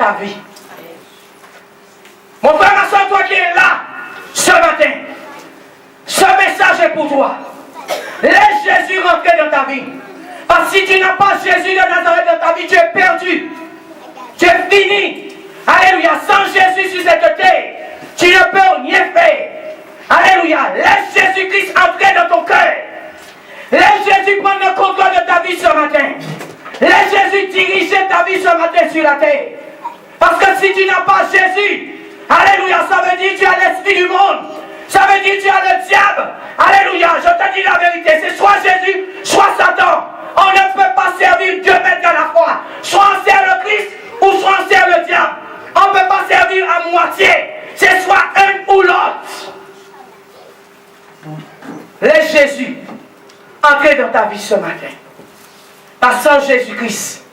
ta vie. Mon frère, ma soeur, toi qui es là, ce matin, ce message est pour toi. Laisse Jésus rentrer dans ta vie. Parce que si tu n'as pas Jésus de Nazareth dans ta vie, tu es perdu. Tu es fini. Alléluia. Sans Jésus sur cette terre, tu ne peux rien faire. Alléluia. Laisse Jésus-Christ entrer dans ton cœur. Laisse Jésus prendre le contrôle de ta vie ce matin. Laisse Jésus diriger ta vie ce matin sur la terre. Parce que si tu n'as pas Jésus, alléluia, ça veut dire que tu as l'esprit du monde. Ça veut dire que tu as le diable. Alléluia, je te dis la vérité. C'est soit Jésus, soit Satan. On ne peut pas servir deux maîtres à la fois. Soit on sert le Christ, ou soit on sert le diable. On ne peut pas servir à moitié. C'est soit un ou l'autre. Laisse Jésus entrer dans ta vie ce matin. Parce que sans Jésus-Christ,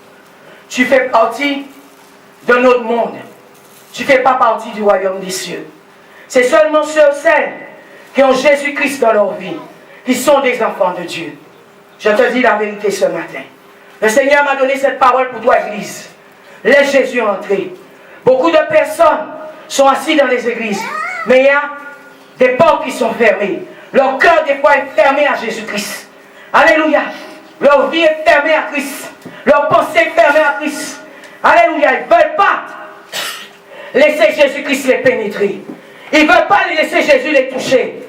tu fais partie de notre monde. Tu ne fais pas partie du royaume des cieux. C'est seulement ceux et celles qui ont Jésus-Christ dans leur vie, qui sont des enfants de Dieu. Je te dis la vérité ce matin. Le Seigneur m'a donné cette parole pour toi, Église. Laisse Jésus entrer. Beaucoup de personnes sont assises dans les églises, mais il y a des portes qui sont fermées. Leur cœur, des fois, est fermé à Jésus-Christ. Alléluia. Leur vie est fermée à Christ. Leur pensée est fermée à Christ. Alléluia. Ils ne veulent pas laisser Jésus-Christ les pénétrer. Ils ne veulent pas laisser Jésus les toucher.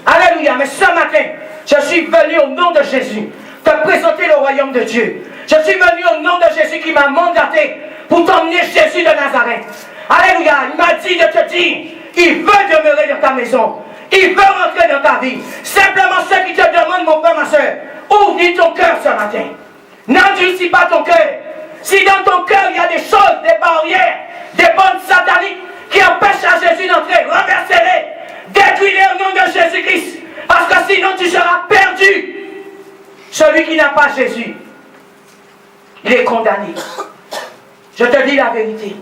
Alléluia. Mais ce matin, je suis venu au nom de Jésus te présenter le royaume de Dieu. Je suis venu au nom de Jésus qui m'a mandaté pour t'emmener Jésus de Nazareth. Alléluia. Il m'a dit de te dire, il veut demeurer dans ta maison. Il veut rentrer dans ta vie. Simplement ceux qui te demandent, mon frère, ma soeur, ouvre ton cœur ce matin. N'endurcis pas ton cœur. Si dans ton cœur il y a des choses, des barrières, des bonnes sataniques qui empêchent à Jésus d'entrer, renversez-les. Détruis-les au nom de Jésus-Christ. Parce que sinon tu seras perdu. Celui qui n'a pas Jésus, il est condamné. Je te dis la vérité.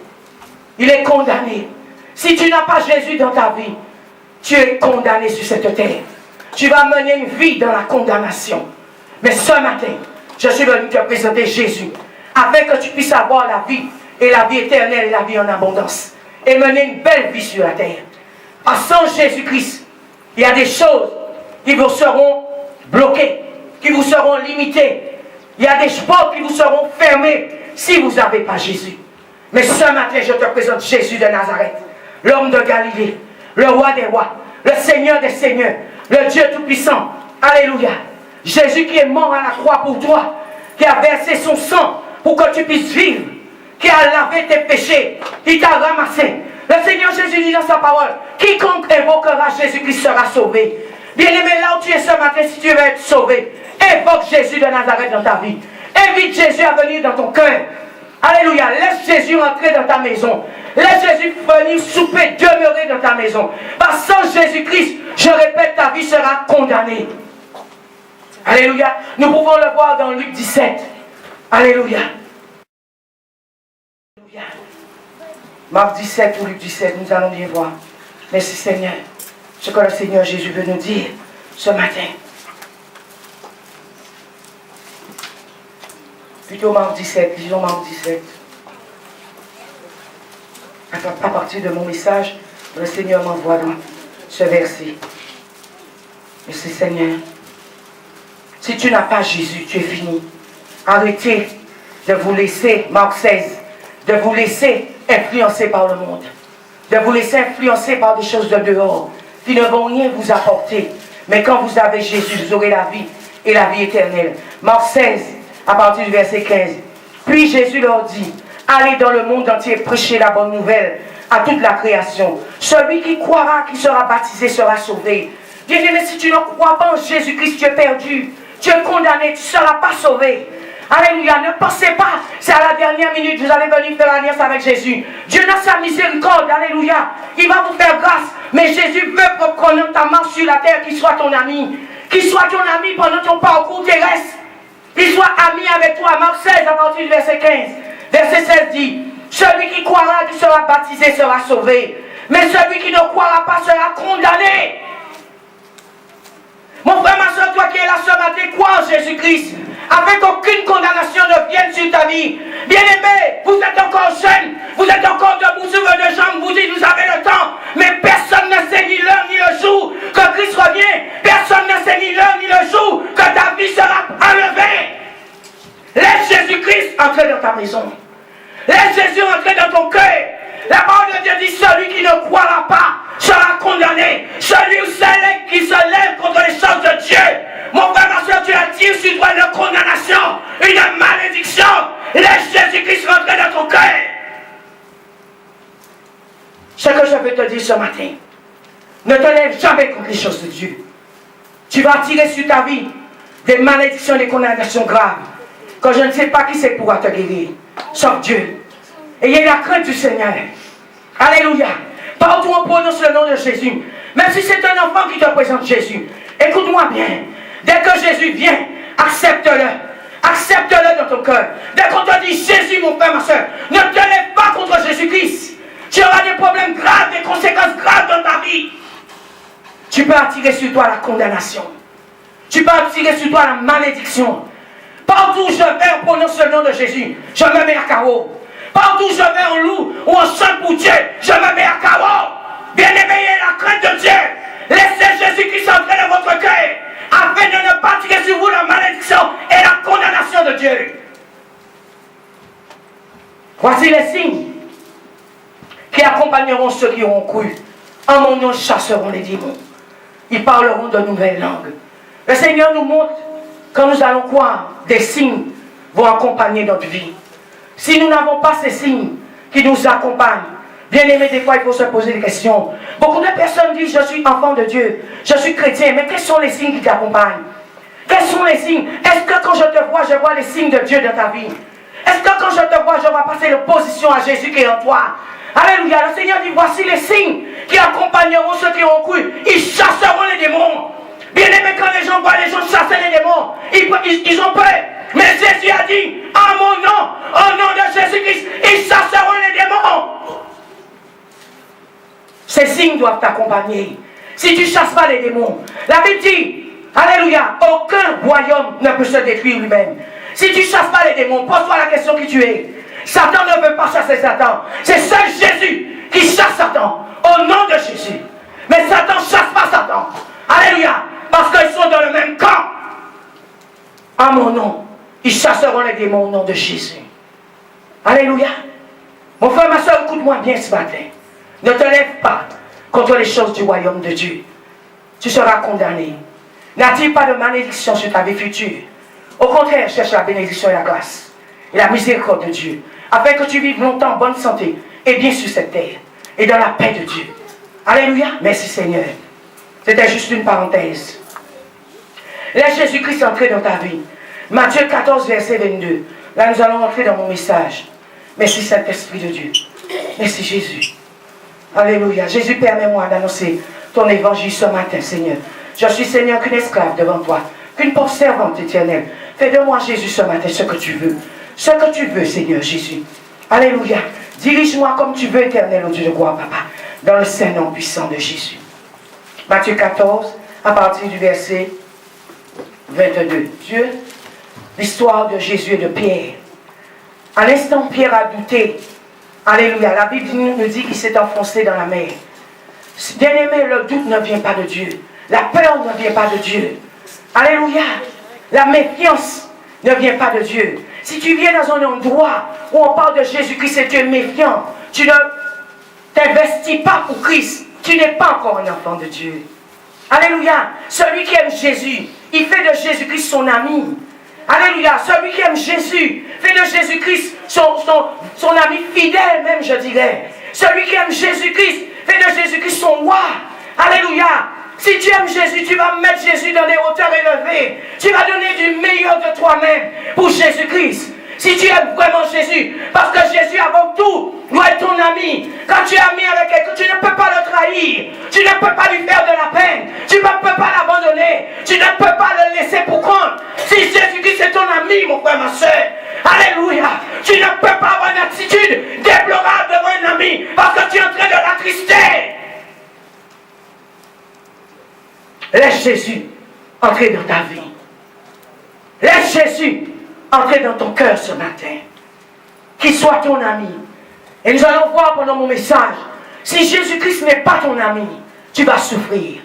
Il est condamné. Si tu n'as pas Jésus dans ta vie, tu es condamné sur cette terre. Tu vas mener une vie dans la condamnation. Mais ce matin, je suis venu te présenter Jésus, afin que tu puisses avoir la vie, et la vie éternelle, et la vie en abondance, et mener une belle vie sur la terre. Sans Jésus-Christ, il y a des choses qui vous seront bloquées, qui vous seront limitées. Il y a des portes qui vous seront fermées si vous n'avez pas Jésus. Mais ce matin, je te présente Jésus de Nazareth, l'homme de Galilée, le roi des rois, le Seigneur des seigneurs, le Dieu tout-puissant. Alléluia. Jésus qui est mort à la croix pour toi, qui a versé son sang pour que tu puisses vivre, qui a lavé tes péchés, qui t'a ramassé. Le Seigneur Jésus dit dans sa parole, quiconque invoquera Jésus-Christ sera sauvé. Bien-aimé, là où tu es ce matin, si tu veux être sauvé, invoque Jésus de Nazareth dans ta vie. Invite Jésus à venir dans ton cœur. Alléluia. Laisse Jésus entrer dans ta maison. Laisse Jésus venir souper, demeurer dans ta maison. Parce que sans Jésus-Christ, je répète, ta vie sera condamnée. Alléluia. Nous pouvons le voir dans Luc 17. Alléluia. Alléluia. Marc 17 ou Luc 17, nous allons bien voir. Merci Seigneur. Ce que le Seigneur Jésus veut nous dire ce matin. Plutôt Marc 17, disons Marc 17. À partir de mon message, le Seigneur m'envoie dans ce verset. Merci Seigneur. Si tu n'as pas Jésus, tu es fini. Arrêtez de vous laisser, Marc 16, de vous laisser influencer par le monde. De vous laisser influencer par des choses de dehors qui ne vont rien vous apporter. Mais quand vous avez Jésus, vous aurez la vie et la vie éternelle. Marc 16, à partir du verset 15. Puis Jésus leur dit, allez dans le monde entier prêcher la bonne nouvelle à toute la création. Celui qui croira, qui sera baptisé, sera sauvé. Bien-aimé, si tu ne crois pas en Jésus-Christ, tu es perdu. Tu es condamné, tu ne seras pas sauvé. Alléluia, ne pensez pas, c'est à la dernière minute, vous allez venir faire l'alliance avec Jésus. Dieu n'a sa miséricorde, alléluia. Il va vous faire grâce, mais Jésus veut prendre ta main sur la terre, qu'il soit ton ami. Qu'il soit ton ami pendant ton parcours terrestre. Qu'il soit ami avec toi. Marc 16, à partir du verset 15. Verset 16 dit, celui qui croira, qui sera baptisé, sera sauvé. Mais celui qui ne croira pas sera condamné. Mon frère, ma soeur, toi qui es là ce matin, crois en Jésus-Christ, afin qu'aucune condamnation ne vienne sur ta vie. Bien-aimé, vous êtes encore jeune, Vous êtes encore debout sur vos deux jambes, vous dites vous avez le temps. Mais personne ne sait ni l'heure ni le jour que Christ revient. Personne ne sait ni l'heure ni le jour que ta vie sera enlevée. Laisse Jésus-Christ entrer dans ta maison. Laisse Jésus entrer dans ton cœur. La parole de Dieu dit celui qui ne croira pas sera condamné. Celui ou celle qui se lève contre les choses de Dieu. Mon frère, ma soeur, tu attires sur toi une condamnation, une malédiction. Laisse Jésus-Christ rentrer dans ton cœur. Ce que je veux te dire ce matin, ne te lève jamais contre les choses de Dieu. Tu vas attirer sur ta vie des malédictions, des condamnations graves. Quand je ne sais pas qui c'est pourra te guérir, sauf Dieu. Ayez la crainte du Seigneur. Alléluia. Partout on prononce le nom de Jésus. Même si c'est un enfant qui te présente Jésus. Écoute-moi bien. Dès que Jésus vient, accepte-le. Accepte-le dans ton cœur. Dès qu'on te dit Jésus, mon frère, ma soeur, ne te lève pas contre Jésus-Christ. Tu auras des problèmes graves, des conséquences graves dans ta vie. Tu peux attirer sur toi la condamnation. Tu peux attirer sur toi la malédiction. Partout où je vais, on prononce le nom de Jésus. Je me mets à carreau. Partout où je vais, on loue ou on chante pour Dieu. Je me mets à carreau. Bien-aimé, la crainte de Dieu. Laissez Jésus-Christ entrer dans votre cœur afin de ne pas tirer sur vous la malédiction et la condamnation de Dieu. Voici les signes qui accompagneront ceux qui auront cru. En mon nom chasseront les démons. Ils parleront de nouvelles langues. Le Seigneur nous montre, quand nous allons croire, des signes vont accompagner notre vie. Si nous n'avons pas ces signes qui nous accompagnent, bien aimé, des fois il faut se poser des questions. Beaucoup de personnes disent je suis enfant de Dieu, je suis chrétien, mais quels sont les signes qui t'accompagnent? Quels sont les signes? Est-ce que quand je te vois, je vois les signes de Dieu dans ta vie? Est-ce que quand je te vois, je vois passer l'opposition à Jésus qui est en toi? Alléluia, le Seigneur dit voici les signes qui accompagneront ceux qui ont cru. Ils chasseront les démons. Bien aimé, quand les gens voient les gens chasser les démons, ils ont peur. Mais Jésus a dit, en mon nom, au nom de Jésus-Christ, ils chasseront les démons. Ces signes doivent t'accompagner. Si tu ne chasses pas les démons, la Bible dit, alléluia, aucun royaume ne peut se détruire lui-même. Si tu ne chasses pas les démons, pose-toi la question qui tu es. Satan ne veut pas chasser Satan. C'est seul Jésus qui chasse Satan, au nom de Jésus. Mais Satan ne chasse pas Satan. Alléluia, parce qu'ils sont dans le même camp. En mon nom, ils chasseront les démons au nom de Jésus. Alléluia. Mon frère, ma soeur, écoute-moi bien ce matin. Ne te lève pas contre les choses du royaume de Dieu. Tu seras condamné. N'attire pas de malédiction sur ta vie future. Au contraire, cherche la bénédiction et la grâce et la miséricorde de Dieu, afin que tu vives longtemps en bonne santé et bien sur cette terre et dans la paix de Dieu. Alléluia. Merci Seigneur. C'était juste une parenthèse. Laisse Jésus-Christ entrer dans ta vie. Matthieu 14, verset 22. Là, nous allons entrer dans mon message. Merci Saint-Esprit de Dieu. Merci Jésus. Alléluia. Jésus, permets-moi d'annoncer ton évangile ce matin, Seigneur. Je suis, Seigneur, qu'une esclave devant toi, qu'une pauvre servante éternelle. Fais de moi, Jésus, ce matin, ce que tu veux. Ce que tu veux, Seigneur Jésus. Alléluia. Dirige-moi comme tu veux, éternel, au Dieu de gloire, Papa. Dans le Saint-Nom puissant de Jésus. Matthieu 14, à partir du verset 22. Dieu, l'histoire de Jésus et de Pierre. À l'instant, Pierre a douté. Alléluia. La Bible nous dit qu'il s'est enfoncé dans la mer. Bien-aimé, le doute ne vient pas de Dieu. La peur ne vient pas de Dieu. Alléluia. La méfiance ne vient pas de Dieu. Si tu viens dans un endroit où on parle de Jésus-Christ et tu es méfiant, tu ne t'investis pas pour Christ, tu n'es pas encore un enfant de Dieu. Alléluia. Celui qui aime Jésus, il fait de Jésus-Christ son ami. Alléluia. Celui qui aime Jésus fait de Jésus-Christ son ami fidèle même, je dirais. Celui qui aime Jésus-Christ fait de Jésus-Christ son roi. Alléluia. Si tu aimes Jésus, tu vas mettre Jésus dans des hauteurs élevées. Tu vas donner du meilleur de toi-même pour Jésus-Christ. Si tu aimes vraiment Jésus, parce que Jésus avant tout doit être ton ami. Quand tu es ami avec quelqu'un, tu ne peux pas le trahir. Tu ne peux pas lui faire de la peine. Tu ne peux pas l'abandonner. Tu ne peux pas le laisser pour compte. Si Jésus-Christ est ton ami, mon frère, ma soeur, alléluia, tu ne peux pas avoir une attitude déplorable devant un ami parce que tu es en train de l'attrister. Laisse Jésus entrer dans ta vie. Laisse Jésus entrer dans ton cœur ce matin. Qu'il soit ton ami. Et nous allons voir pendant mon message, si Jésus-Christ n'est pas ton ami, tu vas souffrir.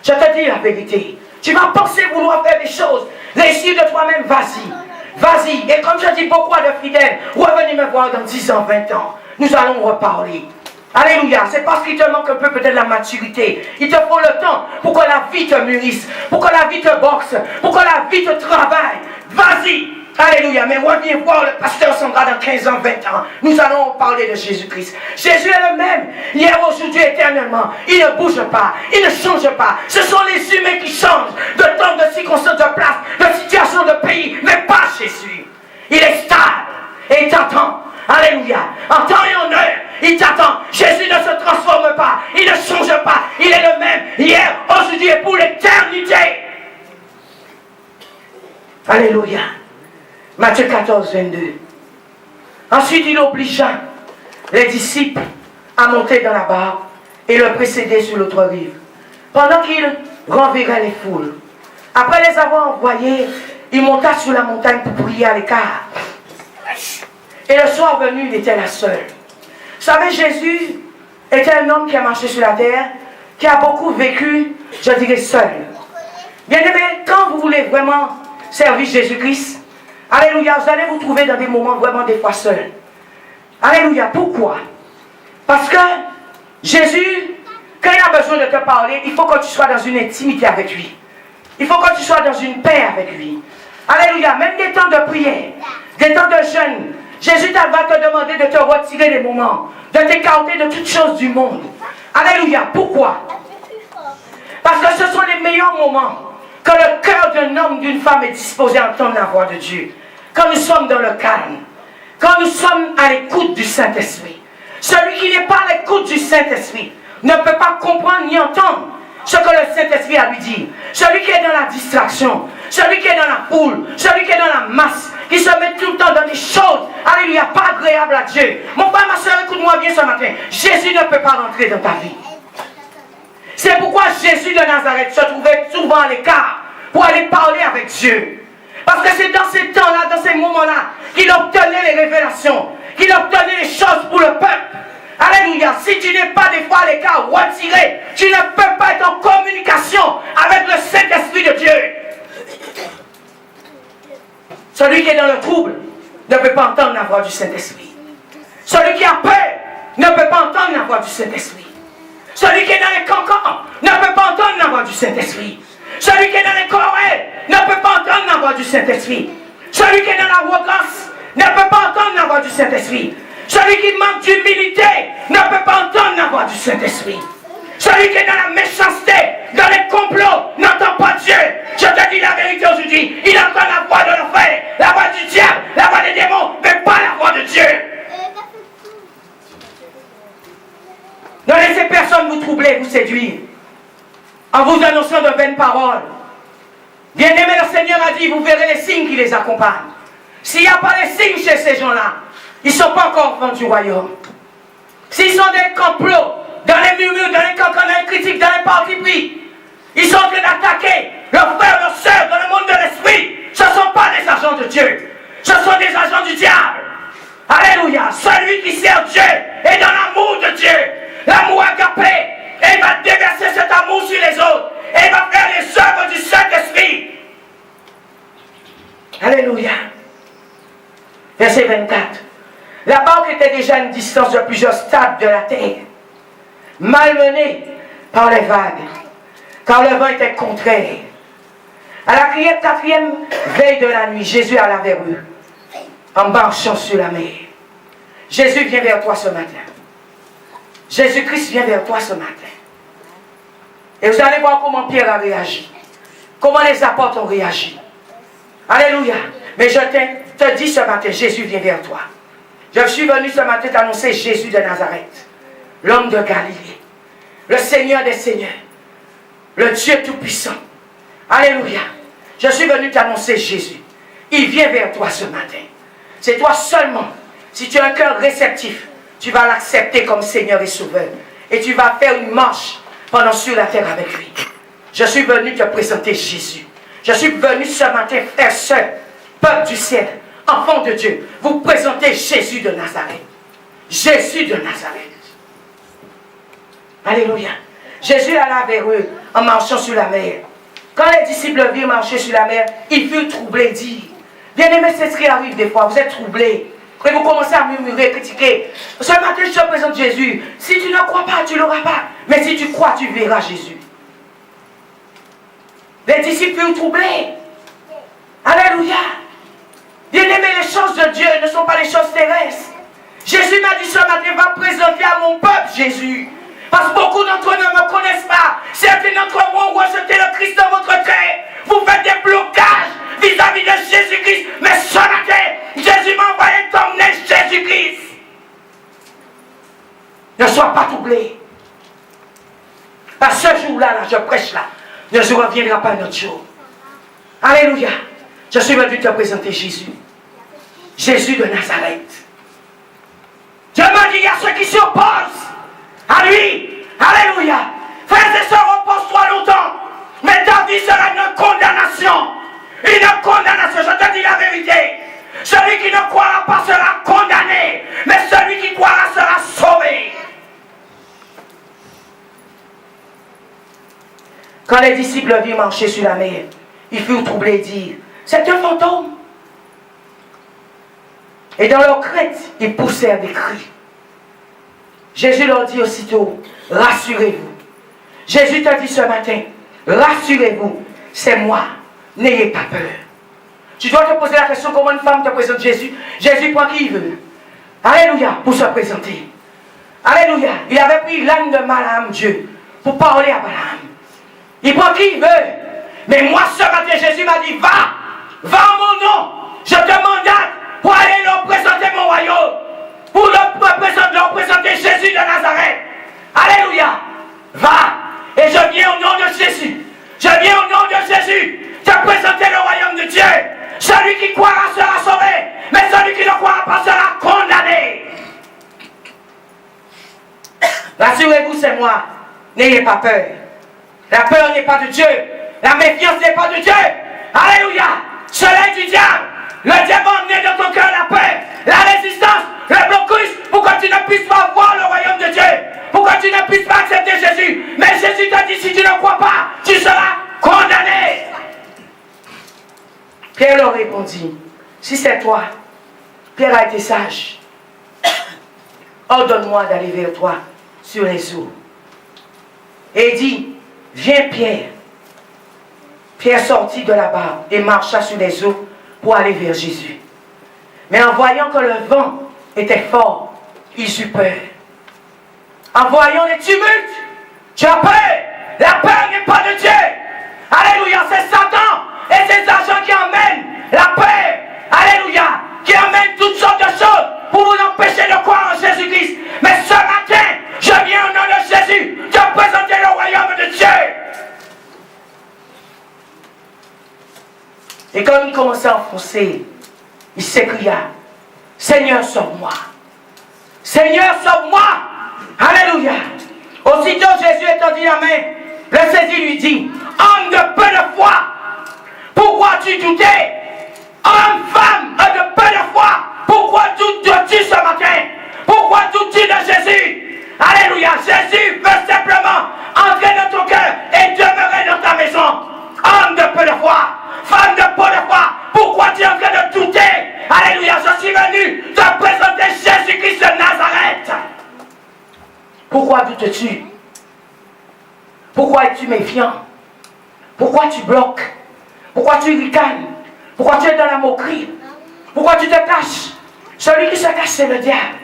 Je te dis la vérité. Tu vas penser vouloir faire des choses. Réussir de toi-même, vas-y. Vas-y. Et comme je dis beaucoup à de fidèles, revenez me voir dans 10 ans, 20 ans. Nous allons reparler. Alléluia. C'est parce qu'il te manque un peu peut-être la maturité. Il te faut le temps pour que la vie te mûrisse, pour que la vie te boxe, pour que la vie te travaille. Vas-y. Alléluia. Mais reviens voir le pasteur Sandra dans 15 ans, 20 ans. Nous allons parler de Jésus-Christ. Jésus est le même. Hier, aujourd'hui, éternellement. Il ne bouge pas. Il ne change pas. Ce sont les humains qui changent. De temps, de circonstances, de place, de situation, de pays. Mais pas Jésus. Il est stable. Et il t'attend. Alléluia. En temps et en heure, il t'attend. Jésus ne se transforme pas. Il ne change pas. Il est le même. Hier, aujourd'hui et pour l'éternité. Alléluia. Matthieu 14, 22. Ensuite, il obligea les disciples à monter dans la barque et le précéder sur l'autre rive, pendant qu'il renverrait les foules. Après les avoir envoyés, il monta sur la montagne pour prier à l'écart. Et le soir venu, il était là seul. Vous savez, Jésus était un homme qui a marché sur la terre, qui a beaucoup vécu, je dirais, seul. Bien aimé, quand vous voulez vraiment servir Jésus-Christ, alléluia, vous allez vous trouver dans des moments vraiment des fois seuls. Alléluia, pourquoi? Parce que Jésus, quand il a besoin de te parler, il faut que tu sois dans une intimité avec lui. Il faut que tu sois dans une paix avec lui. Alléluia, même des temps de prière, des temps de jeûne, Jésus va te demander de te retirer des moments, de t'écarter de toutes choses du monde. Alléluia, pourquoi? Parce que ce sont les meilleurs moments que le cœur d'un homme, d'une femme est disposé à entendre la voix de Dieu. Quand nous sommes dans le calme, quand nous sommes à l'écoute du Saint-Esprit. Celui qui n'est pas à l'écoute du Saint-Esprit ne peut pas comprendre ni entendre ce que le Saint-Esprit a lui dit. Celui qui est dans la distraction, celui qui est dans la foule, celui qui est dans la masse, qui se met tout le temps dans des choses, alléluia, pas agréables à Dieu. Mon frère, ma soeur, écoute-moi bien ce matin. Jésus ne peut pas rentrer dans ta vie. C'est pourquoi Jésus de Nazareth se trouvait souvent à l'écart pour aller parler avec Dieu. Parce que c'est dans ces temps-là, dans ces moments-là, qu'il obtenait les révélations, qu'il obtenait les choses pour le peuple. Alléluia. Si tu n'es pas des fois à l'écart, retiré, tu ne peux pas être en communication avec le Saint-Esprit de Dieu. Celui qui est dans le trouble ne peut pas entendre la voix du Saint-Esprit. Celui qui a peur ne peut pas entendre la voix du Saint-Esprit. Celui qui est dans les cancans ne peut pas entendre la voix du Saint-Esprit. Celui qui est dans les querelles ne peut pas entendre la voix du Saint-Esprit. Celui qui est dans l'arrogance ne peut pas entendre la voix du Saint-Esprit. Celui qui manque d'humilité ne peut pas entendre la voix du Saint-Esprit. Celui qui est dans la méchanceté, dans les complots, n'entend pas Dieu. Je te dis la vérité aujourd'hui. Il entend la voix de l'enfer, la voix du diable, la voix des démons, mais pas la voix de Dieu. Ne laissez personne vous troubler, vous séduire, en vous annonçant de vaines paroles. Bien-aimé, le Seigneur a dit, vous verrez les signes qui les accompagnent. S'il n'y a pas les signes chez ces gens-là, ils ne sont pas encore enfants du royaume. S'ils sont des complots, dans les murmures, dans les cancans, dans les critiques, dans les partis pris, ils sont en train d'attaquer leurs frères, leurs sœurs dans le monde de l'esprit. Ce ne sont pas des agents de Dieu. Ce sont des agents du diable. Alléluia. Celui qui sert Dieu est dans l'amour de Dieu. L'amour agapé. Et il va déverser cet amour sur les autres. Et il va faire les œuvres du Saint-Esprit. Alléluia. Verset 24. La barque était déjà à une distance de plusieurs stades de la terre, malmenée par les vagues, car le vent était contraire. À la quatrième veille de la nuit, Jésus alla vers eux, en marchant sur la mer. Jésus vient vers toi ce matin. Jésus-Christ vient vers toi ce matin. Et vous allez voir comment Pierre a réagi, comment les apôtres ont réagi. Alléluia. Mais je te dis ce matin, Jésus vient vers toi. Je suis venu ce matin t'annoncer Jésus de Nazareth, l'homme de Galilée, le Seigneur des Seigneurs, le Dieu Tout-Puissant. Alléluia. Je suis venu t'annoncer Jésus. Il vient vers toi ce matin. C'est toi seulement. Si tu as un cœur réceptif, tu vas l'accepter comme Seigneur et Sauveur. Et tu vas faire une marche pendant sur la terre avec lui. Je suis venu te présenter Jésus. Je suis venu ce matin, frères, sœurs, peuple du ciel, enfants de Dieu, vous présenter Jésus de Nazareth. Jésus de Nazareth. Alléluia. Jésus alla vers eux en marchant sur la mer. Quand les disciples virent marcher sur la mer, ils furent troublés, disent, bien-aimés, c'est ce qui arrive des fois, vous êtes troublés. Et vous commencez à murmurer, critiquer. Ce matin, je te présente Jésus. Si tu ne crois pas, tu ne l'auras pas. Mais si tu crois, tu verras Jésus. Les disciples furent troublés. Alléluia. Bien-aimés, les choses de Dieu ne sont pas les choses terrestres. Jésus m'a dit ce matin, va présenter à mon peuple Jésus. Parce que beaucoup d'entre eux ne me connaissent pas. Certains d'entre vous ont rejeté le Christ dans votre cœur. Vous faites des blocages vis-à-vis de Jésus-Christ. Mais ce matin, Jésus m'a envoyé t'emmener Jésus-Christ. Ne sois pas troublé. À ce jour-là, je prêche là. Ne se reviendra pas notre jour. Alléluia. Je suis venu te présenter Jésus. Jésus de Nazareth. Dieu m'a dit, il y a ceux qui s'opposent à lui. Alléluia. Frères et sœurs, repose-toi longtemps. Mais ta vie sera une condamnation. Une condamnation. Je te dis la vérité. Celui qui ne croira pas sera condamné. Mais celui qui croira sera sauvé. Quand les disciples virent marcher sur la mer, ils furent troublés et dirent, c'est un fantôme. Et dans leur crainte, ils poussèrent des cris. Jésus leur dit aussitôt, rassurez-vous. Jésus te dit ce matin, rassurez-vous, c'est moi, n'ayez pas peur. Tu dois te poser la question comment une femme te présente Jésus. Jésus prend qui il veut. Alléluia, pour se présenter. Alléluia, il avait pris l'âne de Balaam, Dieu, pour parler à Balaam. Il prend qui il veut. Mais moi ce matin, Jésus m'a dit, va en mon nom. Je te mandate pour aller leur présenter mon royaume. Pour leur présenter Jésus de Nazareth. Alléluia. Va. Et je viens au nom de Jésus. Je viens au nom de Jésus te présenter le royaume de Dieu. Celui qui croira sera sauvé. Mais celui qui ne croira pas sera condamné. Rassurez-vous, c'est moi. N'ayez pas peur. La peur n'est pas de Dieu. La méfiance n'est pas de Dieu. Alléluia. Cela est du diable. Le diable va emmener dans ton cœur la peur, la résistance, le blocus, pour que tu ne puisses pas voir le royaume de Dieu. Pour que tu ne puisses pas accepter Jésus. Mais Jésus t'a dit, si tu ne crois pas, tu seras condamné. Pierre leur répondit, si c'est toi, Pierre a été sage. Ordonne-moi d'aller vers toi sur les eaux. Et il dit, viens Pierre. Pierre sortit de là-bas et marcha sur les eaux pour aller vers Jésus. Mais en voyant que le vent était fort, ils eurent peur. En voyant les tumultes, tu as peur. La peur n'est pas de Dieu. Alléluia, c'est Satan et ses agents qui emmènent la peur. Alléluia, qui emmènent toutes sortes de choses pour vous empêcher de croire en Jésus-Christ. Mais ce matin, je viens au nom de Jésus te présenter le royaume de Dieu. Et comme il commençait à enfoncer, il s'écria, Seigneur, sauve-moi. Seigneur, sauve-moi. Alléluia. Aussitôt Jésus étendit la main, le saisit, lui dit, homme de peu de foi, pourquoi tu doutais? Homme, femme, de peu de foi, pourquoi doutes-tu ce matin? Pourquoi doutes-tu de Jésus? Alléluia. Jésus veut simplement entrer dans ton cœur et demeurer dans ta maison. Homme de peu de foi, femme de peu de foi, pourquoi tu es en train de douter? Alléluia, je suis venu te présenter Jésus-Christ de Nazareth. Pourquoi doutes-tu? Pourquoi es-tu méfiant? Pourquoi tu bloques? Pourquoi tu ricanes? Pourquoi tu es dans la moquerie? Pourquoi tu te caches? Celui qui se cache, c'est le diable.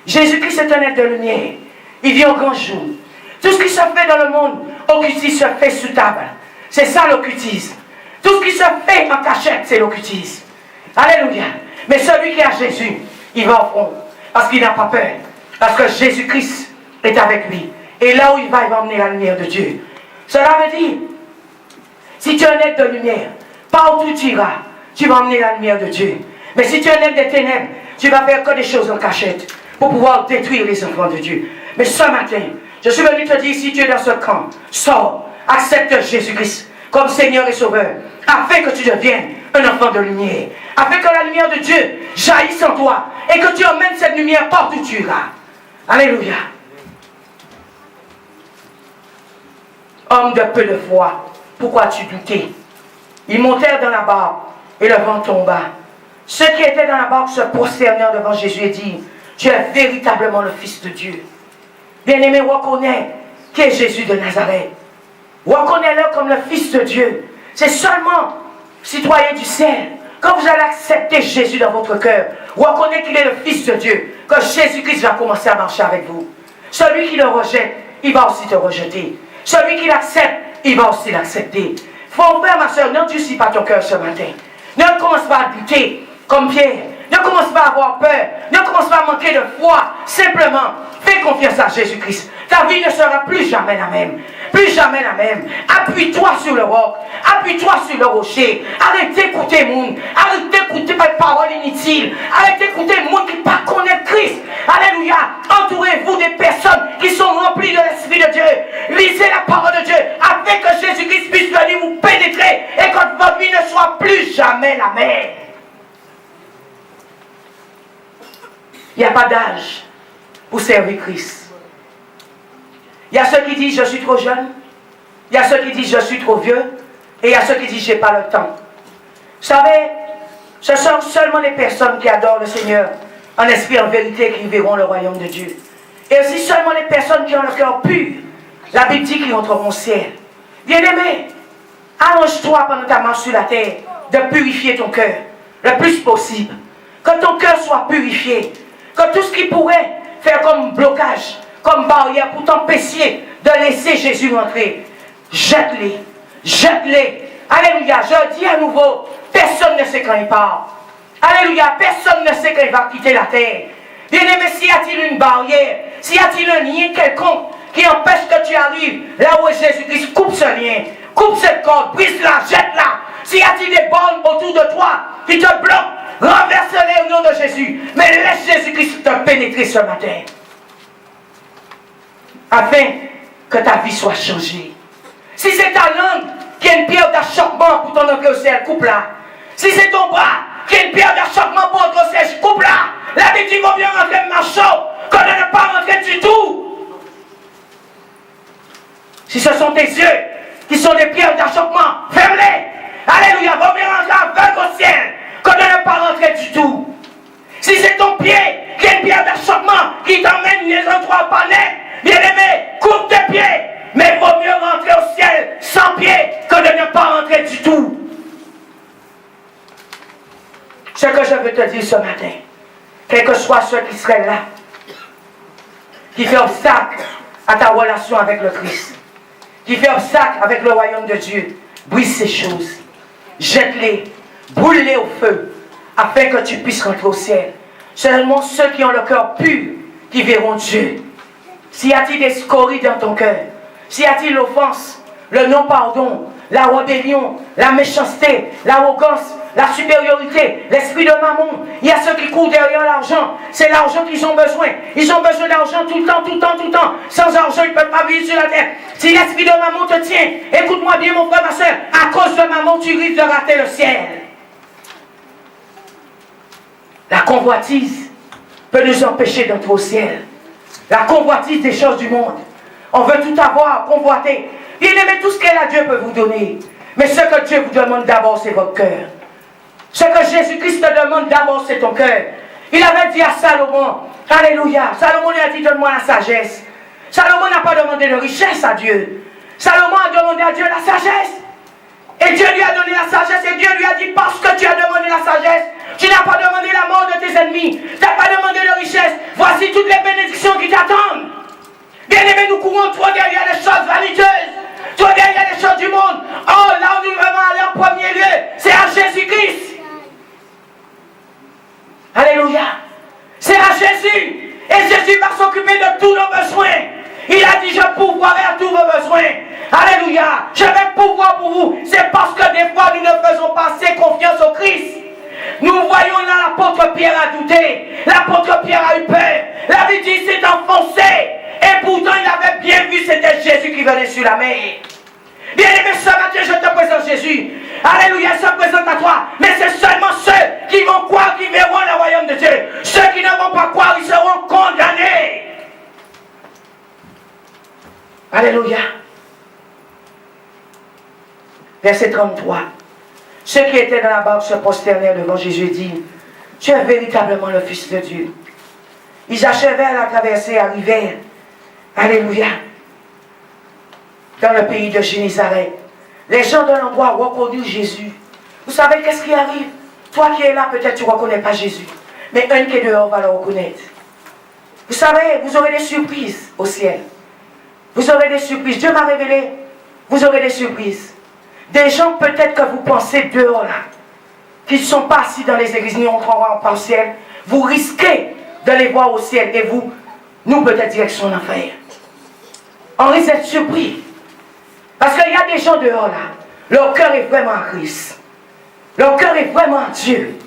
Jésus-Christ est un être de lumière. Il vient au grand jour. Tout ce qui se fait dans le monde occultiste se fait sous table. C'est ça l'occultisme. Tout ce qui se fait en cachette, c'est l'occultisme. Alléluia. Mais celui qui a Jésus, il va au front. Parce qu'il n'a pas peur. Parce que Jésus-Christ est avec lui. Et là où il va emmener la lumière de Dieu. Cela veut dire, si tu es un être de lumière, partout tu iras, tu vas emmener la lumière de Dieu. Mais si tu es un être des ténèbres, tu vas faire que des choses en cachette pour pouvoir détruire les enfants de Dieu. Mais ce matin, je suis venu te dire, si tu es dans ce camp, sors, accepte Jésus-Christ comme Seigneur et Sauveur, afin que tu deviennes un enfant de lumière. Afin que la lumière de Dieu jaillisse en toi et que tu emmènes cette lumière partout où tu iras. Alléluia. Homme de peu de foi, pourquoi tu doutais? Ils montèrent dans la barque et le vent tomba. Ceux qui étaient dans la barque se prosternèrent devant Jésus et dirent, tu es véritablement le Fils de Dieu. Bien-aimé, reconnais qui est Jésus de Nazareth. Reconnais-le comme le Fils de Dieu. C'est seulement, citoyen du ciel, quand vous allez accepter Jésus dans votre cœur, reconnaissez qu'il est le Fils de Dieu, que Jésus-Christ va commencer à marcher avec vous. Celui qui le rejette, il va aussi te rejeter. Celui qui l'accepte, il va aussi l'accepter. Mon frère, ma soeur, n'endurcis pas ton cœur ce matin. Ne commence pas à douter comme Pierre. Ne commence pas à avoir peur. Ne commence pas à manquer de foi. Simplement, fais confiance à Jésus-Christ. Ta vie ne sera plus jamais la même. Plus jamais la même. Appuie-toi sur le roc. Appuie-toi sur le rocher. Arrête d'écouter le monde. Arrête d'écouter mes paroles inutiles. Arrête d'écouter le monde qui ne connaît pas Christ. Alléluia. Entourez-vous des personnes qui sont remplies de l'Esprit de Dieu. Lisez la parole de Dieu afin que Jésus-Christ puisse venir vous pénétrer et que votre vie ne soit plus jamais la même. Il n'y a pas d'âge pour servir Christ. Il y a ceux qui disent je suis trop jeune. Il y a ceux qui disent je suis trop vieux. Et il y a ceux qui disent je n'ai pas le temps. Vous savez, ce sont seulement les personnes qui adorent le Seigneur en esprit, en vérité, qui verront le royaume de Dieu. Et aussi seulement les personnes qui ont le cœur pur. La Bible dit qu'ils entreront au ciel. Bien-aimé, arrange-toi pendant ta marche sur la terre de purifier ton cœur le plus possible. Que ton cœur soit purifié. Que tout ce qui pourrait faire comme blocage, comme barrière pour t'empêcher de laisser Jésus entrer, jette-les. Jette-les. Alléluia. Je dis à nouveau, personne ne sait quand il part. Alléluia. Personne ne sait quand il va quitter la terre. Bien-aimé, s'y a-t-il une barrière, s'y a-t-il un lien quelconque qui empêche que tu arrives là où Jésus-Christ, coupe ce lien, coupe cette corde, brise-la, jette-la. S'y a-t-il des bornes autour de toi qui te bloquent, renverse-les au nom de Jésus. Mais laisse Jésus-Christ te pénétrer ce matin. Afin que ta vie soit changée. Si c'est ta langue qui est une pierre d'achoppement pour ton entrée au ciel, coupe-la. Si c'est ton bras qui est une pierre d'achoppement pour entrer au ciel, coupe-la. La Bible dit vaut mieux rentrer marchant que de ne pas rentrer du tout. Si ce sont tes yeux qui sont des pierres d'achoppement, ferme-les. Alléluia, vaut mieux rentrer aveugle au ciel que de ne pas rentrer du tout. Si c'est ton pied qui est une pierre d'achoppement qui t'emmène les endroits pas nets, bien-aimé, coupe tes pieds. Mais il vaut mieux rentrer au ciel sans pied que de ne pas rentrer du tout. Ce que je veux te dire ce matin, quel que soit ceux qui seraient là, qui fait obstacle à ta relation avec le Christ, qui fait obstacle avec le royaume de Dieu, brise ces choses, jette-les, brûle-les au feu, afin que tu puisses rentrer au ciel. Seulement ceux qui ont le cœur pur, qui verront Dieu. S'il y a-t-il des scories dans ton cœur, s'il y a-t-il l'offense, le non-pardon, la rébellion, la méchanceté, l'arrogance, la supériorité, l'esprit de mammon, il y a ceux qui courent derrière l'argent. C'est l'argent qu'ils ont besoin. Ils ont besoin d'argent tout le temps, tout le temps, tout le temps. Sans argent, ils ne peuvent pas vivre sur la terre. Si l'esprit de mammon te tient, écoute-moi bien mon frère, ma soeur, à cause de mammon, tu risques de rater le ciel. La convoitise peut nous empêcher d'entrer au ciel. La convoitise des choses du monde. On veut tout avoir, convoiter. Bien aimé, tout ce qu'est là, Dieu peut vous donner. Mais ce que Dieu vous demande d'abord, c'est votre cœur. Ce que Jésus-Christ te demande d'abord, c'est ton cœur. Il avait dit à Salomon, alléluia, Salomon lui a dit, donne-moi la sagesse. Salomon n'a pas demandé de richesse à Dieu. Salomon a demandé à Dieu la sagesse. Et Dieu lui a donné la sagesse. Et Dieu lui a dit, parce que tu as demandé la sagesse, tu n'as pas demandé la mort de tes ennemis. Tu n'as pas demandé de richesse. Voici toutes les bénédictions qui t'attendent. Bien-aimés, nous courons trop derrière les choses vaniteuses, trop derrière les choses du monde. Oh, là où nous devons aller en premier lieu, c'est à Jésus-Christ. Alléluia. C'est à Jésus. Et Jésus va s'occuper de tous nos besoins. Il a dit, je pourvoirai à tous vos besoins. Alléluia. Je vais pourvoir pour vous. C'est parce que des fois, nous ne faisons pas assez confiance au Christ. Nous voyons là l'apôtre Pierre a douté. L'apôtre Pierre a eu peur. La Bible dit, s'est enfoncé. Et pourtant, il avait bien vu, c'était Jésus qui venait sur la mer. Bien-aimé, ce matin, je te présente Jésus. Alléluia, il se présente à toi. Mais Verset 33. Ceux qui étaient dans la barque se prosternèrent devant Jésus et dirent, tu es véritablement le Fils de Dieu. Ils achevèrent la traversée et arrivèrent, alléluia, dans le pays de Génézareth. Les gens de l'endroit reconnurent Jésus. Vous savez qu'est-ce qui arrive? Toi qui es là, peut-être tu ne reconnais pas Jésus. Mais un qui est dehors va le reconnaître. Vous savez, vous aurez des surprises au ciel. Vous aurez des surprises. Dieu m'a révélé, vous aurez des surprises. Des gens peut-être que vous pensez dehors là, qui ne sont pas assis dans les églises, ni entreront pas au ciel. Vous risquez de les voir au ciel et vous, nous peut-être direction l'enfer. On risque d'être surpris. Parce qu'il y a des gens dehors là, leur cœur est vraiment en Christ. Leur cœur est vraiment en Dieu.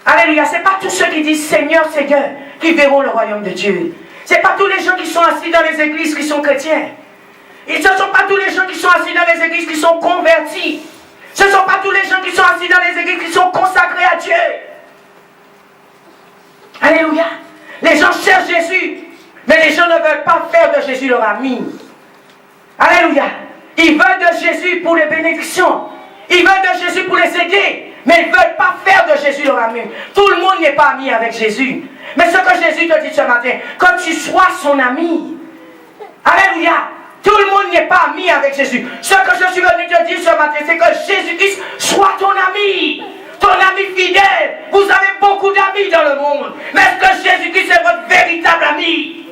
Alléluia, ce n'est pas tous ceux qui disent Seigneur, Seigneur, qui verront le royaume de Dieu. Ce n'est pas tous les gens qui sont assis dans les églises qui sont chrétiens. Et ce ne sont pas tous les gens qui sont assis dans les églises qui sont convertis. Ce ne sont pas tous les gens qui sont assis dans les églises qui sont consacrés à Dieu. Alléluia. Les gens cherchent Jésus, mais les gens ne veulent pas faire de Jésus leur ami. Alléluia. Ils veulent de Jésus pour les bénédictions. Ils veulent de Jésus pour les aider, mais ils ne veulent pas faire de Jésus leur ami. Tout le monde n'est pas ami avec Jésus. Mais ce que Jésus te dit ce matin, que tu sois son ami. Alléluia. Tout le monde n'est pas ami avec Jésus. Ce que je suis venu te dire ce matin, c'est que Jésus-Christ soit ton ami. Ton ami fidèle. Vous avez beaucoup d'amis dans le monde. Mais est-ce que Jésus-Christ est votre véritable ami?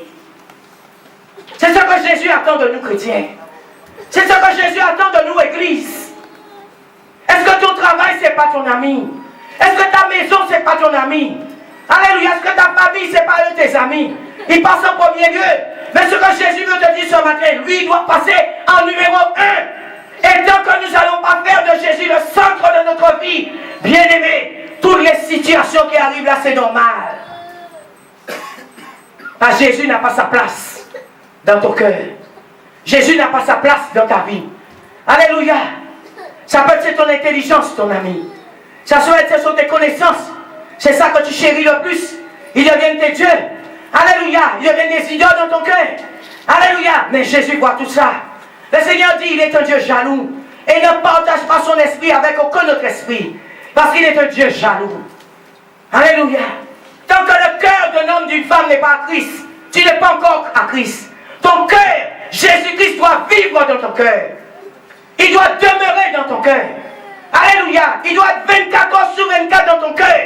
C'est ce que Jésus attend de nous chrétiens. C'est ce que Jésus attend de nous églises. Est-ce que ton travail, ce n'est pas ton ami? Est-ce que ta maison, ce n'est pas ton ami? Alléluia. Est-ce que ta famille, ce n'est pas eux tes amis? Ils passent en premier lieu. Mais ce que Jésus veut te dire ce matin, lui, il doit passer en numéro 1. Et tant que nous n'allons pas faire de Jésus le centre de notre vie, bien aimé, toutes les situations qui arrivent là, c'est normal. Parce que Jésus n'a pas sa place dans ton cœur. Jésus n'a pas sa place dans ta vie. Alléluia. Ça peut être ton intelligence, ton ami. Ça peut être tes connaissances. C'est ça que tu chéris le plus. Ils deviennent tes dieux. Alléluia. Ils deviennent des idoles dans ton cœur. Alléluia. Mais Jésus voit tout ça. Le Seigneur dit, il est un Dieu jaloux. Et il ne partage pas son esprit avec aucun autre esprit. Parce qu'il est un Dieu jaloux. Alléluia. Tant que le cœur d'un homme, d'une femme n'est pas à Christ, tu n'es pas encore à Christ. Ton cœur, Jésus-Christ doit vivre dans ton cœur. Il doit demeurer dans ton cœur. Alléluia. Il doit être 24 heures sur 24 dans ton cœur.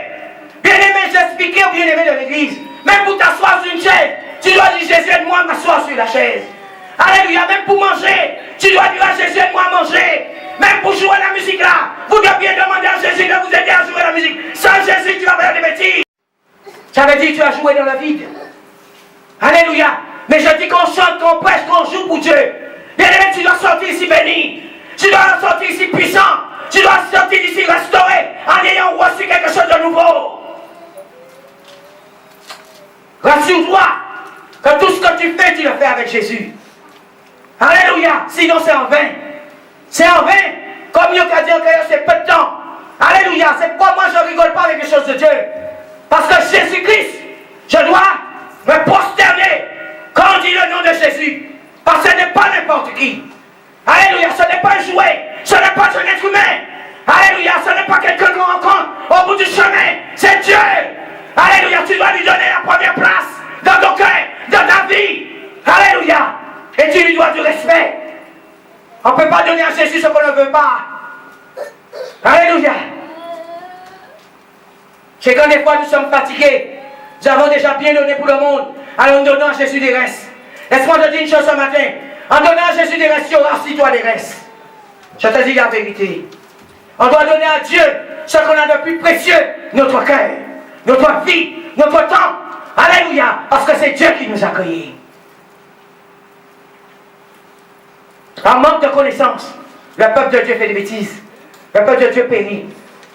Bien-aimé, j'expliquais au bien-aimé de l'église. Même pour t'asseoir sur une chaise, tu dois dire Jésus, aide-moi à m'asseoir sur la chaise. Alléluia. Même pour manger, tu dois dire à Jésus, aide-moi à manger. Même pour jouer la musique là, vous deviez demander à Jésus de vous aider à jouer la musique. Sans Jésus, tu vas faire des bêtises. Ça veut dire que tu vas jouer dans le vide. Alléluia. Mais je dis qu'on chante, qu'on prêche, qu'on joue pour Dieu. Bien-aimé, tu dois sortir ici béni. Tu dois sortir ici puissant. Tu dois sortir ici restauré en ayant reçu quelque chose de nouveau. Rassure-toi que tout ce que tu fais, tu le fais avec Jésus. Alléluia. Sinon, c'est en vain. C'est en vain. Comme il a dit en créole, c'est peu de temps. Alléluia. C'est pourquoi moi, je ne rigole pas avec les choses de Dieu. Parce que Jésus-Christ, je dois me prosterner quand on dit le nom de Jésus. Parce que ce n'est pas n'importe qui. Alléluia. Ce n'est pas un jouet. Ce n'est pas un être humain. Alléluia. Ce n'est pas quelqu'un qu'on rencontre au bout du chemin. C'est Dieu. Alléluia. Tu dois lui donner la première place dans ton cœur, dans ta vie. Alléluia. Et tu lui dois du respect. On ne peut pas donner à Jésus ce qu'on ne veut pas. Alléluia. C'est quand des fois nous sommes fatigués. Nous avons déjà bien donné pour le monde. Alors nous donnons à Jésus des restes. Laisse-moi te dire une chose ce matin. En donnant à Jésus des restes, il y aura aussi toi des restes. Je te dis la vérité. On doit donner à Dieu ce qu'on a de plus précieux. Notre cœur, notre vie, notre temps. Alléluia. Parce que c'est Dieu qui nous a créés. En manque de connaissance, le peuple de Dieu fait des bêtises. Le peuple de Dieu périt.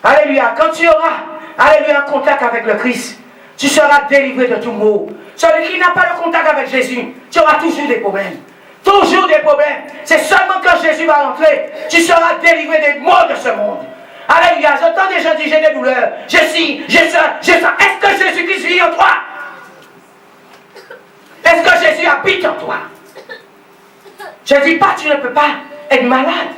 Alléluia. Quand tu auras, alléluia, un contact avec le Christ, tu seras délivré de tout mot. Celui qui n'a pas de contact avec Jésus, tu auras toujours des problèmes. Toujours des problèmes. C'est seulement quand Jésus va rentrer, tu seras délivré des maux de ce monde. Alléluia. J'entends des gens dire j'ai des douleurs, j'ai ci, j'ai ça, j'ai ça. Est-ce que Jésus-Christ vit en toi? Est-ce que Jésus habite en toi? Je ne dis pas que tu ne peux pas être malade.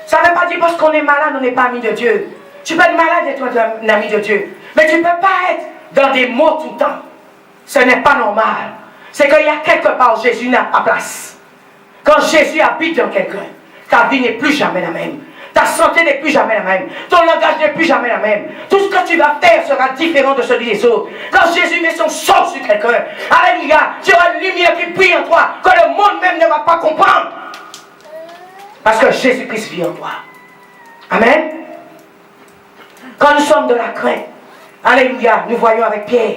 Ça ne veut pas dire parce qu'on est malade, on n'est pas ami de Dieu. Tu peux être malade et être un ami de Dieu. Mais tu ne peux pas être dans des mots tout le temps. Ce n'est pas normal. C'est qu'il y a quelque part Jésus n'a pas place. Quand Jésus habite dans quelqu'un, ta vie n'est plus jamais la même. Ta santé n'est plus jamais la même. Ton langage n'est plus jamais la même. Tout ce que tu vas faire sera différent de celui des autres. Quand Jésus met son sang sur quelqu'un, alléluia, tu auras une lumière qui brille en toi, que le monde même ne va pas comprendre. Parce que Jésus-Christ vit en toi. Amen. Quand nous sommes de la crainte, alléluia, nous voyons avec Pierre,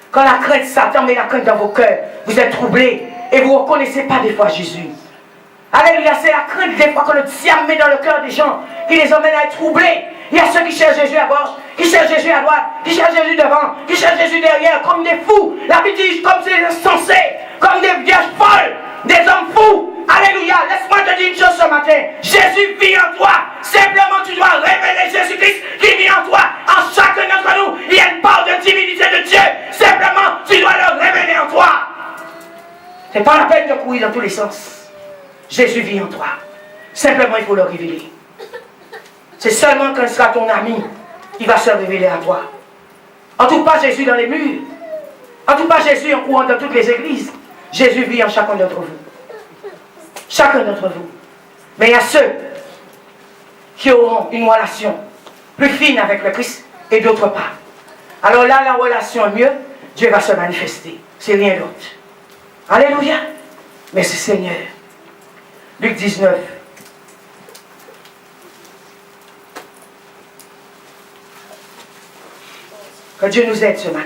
quand la crainte Satan met la crainte dans vos cœurs, vous êtes troublés et vous ne reconnaissez pas des fois Jésus. Alléluia, c'est la crainte des fois que le diable met dans le cœur des gens, qui les emmène à être troublés. Il y a ceux qui cherchent Jésus à gauche, qui cherchent Jésus à droite, qui cherchent Jésus devant, qui cherchent Jésus derrière, comme des fous. La Bible dit comme des insensés, comme des vierges folles, des hommes fous. Alléluia, laisse-moi te dire une chose ce matin. Jésus vit en toi. Simplement, tu dois révéler Jésus-Christ qui vit en toi. En chacun d'entre nous, il y a une part de divinité de Dieu. Simplement, tu dois le révéler en toi. C'est pas la peine de courir dans tous les sens. Jésus vit en toi. Simplement, il faut le révéler. C'est seulement quand il sera ton ami, il va se révéler à toi. En tout cas, Jésus dans les murs. En tout cas, Jésus en courant dans toutes les églises. Jésus vit en chacun d'entre vous. Chacun d'entre vous. Mais il y a ceux qui auront une relation plus fine avec le Christ et d'autres pas. Alors là, la relation est mieux, Dieu va se manifester. C'est rien d'autre. Alléluia. Merci Seigneur. Luc 19. Que Dieu nous aide ce matin.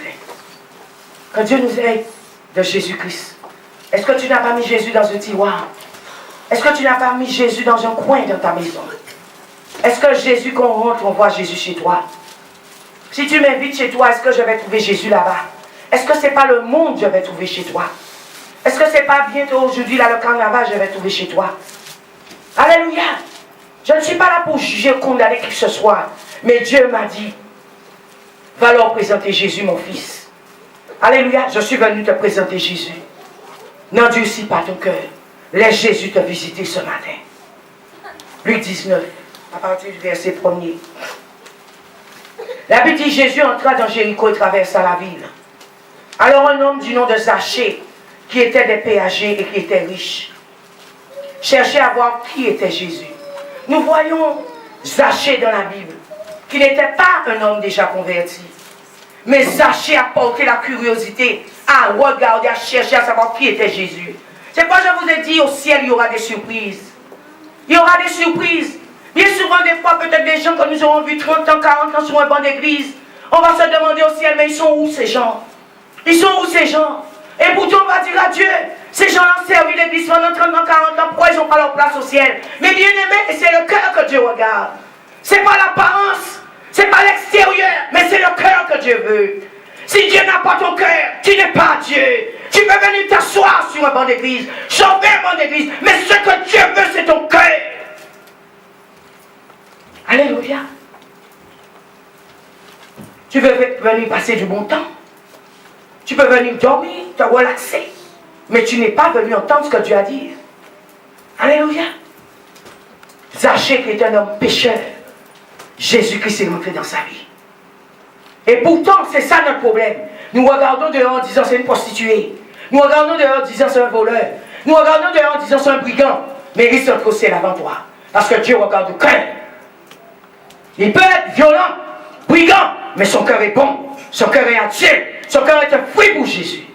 Que Dieu nous aide de Jésus-Christ. Est-ce que tu n'as pas mis Jésus dans un tiroir? Est-ce que tu n'as pas mis Jésus dans un coin de ta maison? Est-ce que Jésus, qu'on rentre, on voit Jésus chez toi? Si tu m'invites chez toi, est-ce que je vais trouver Jésus là-bas? Est-ce que ce n'est pas le monde que je vais trouver chez toi? Est-ce que ce n'est pas bientôt aujourd'hui, là, le carnaval, je vais trouver chez toi? Alléluia! Je ne suis pas là pour juger ou condamner qui que ce soit. Mais Dieu m'a dit, va leur présenter Jésus, mon fils. Alléluia! Je suis venu te présenter Jésus. N'endurcis pas ton cœur. Laisse Jésus te visiter ce matin. Luc 19, à partir du verset 1er. La Bible dit, Jésus entra dans Jéricho et traversa la ville. Alors un homme du nom de Zachée, qui était des péagers et qui était riche, cherchait à voir qui était Jésus. Nous voyons Zachée dans la Bible, qui n'était pas un homme déjà converti. Mais Zachée a porté la curiosité à regarder, à chercher à savoir qui était Jésus. C'est pourquoi je vous ai dit, au ciel, il y aura des surprises. Il y aura des surprises. Bien souvent, des fois, peut-être des gens que nous aurons vus 30 ans, 40 ans sur un banc d'église, on va se demander au ciel, mais ils sont où ces gens? Ils sont où ces gens? Et pourtant, on va dire à Dieu, ces gens-là ont servi l'église pendant 30 ans, 40 ans, pourquoi ils n'ont pas leur place au ciel? Mais bien aimé, c'est le cœur que Dieu regarde. Ce n'est pas l'apparence, ce n'est pas l'extérieur, mais c'est le cœur que Dieu veut. Si Dieu n'a pas ton cœur, tu n'es pas Dieu. Tu peux venir t'asseoir sur un banc d'église, chauffer un banc d'église, mais ce que Dieu veut, c'est ton cœur. Alléluia. Tu veux venir passer du bon temps. Tu peux venir dormir, te relaxer. Mais tu n'es pas venu entendre ce que Dieu a dit. Alléluia. Zachée qui est un homme pécheur, Jésus-Christ est rentré dans sa vie. Et pourtant, c'est ça notre problème. Nous regardons dehors en disant c'est une prostituée. Nous regardons dehors en disant c'est un voleur. Nous regardons dehors en disant c'est un brigand. Mais il s'entre au ciel avant toi. Parce que Dieu regarde au cœur. Il peut être violent, brigand, mais son cœur est bon. Son cœur est entier. Son cœur est un fruit pour Jésus.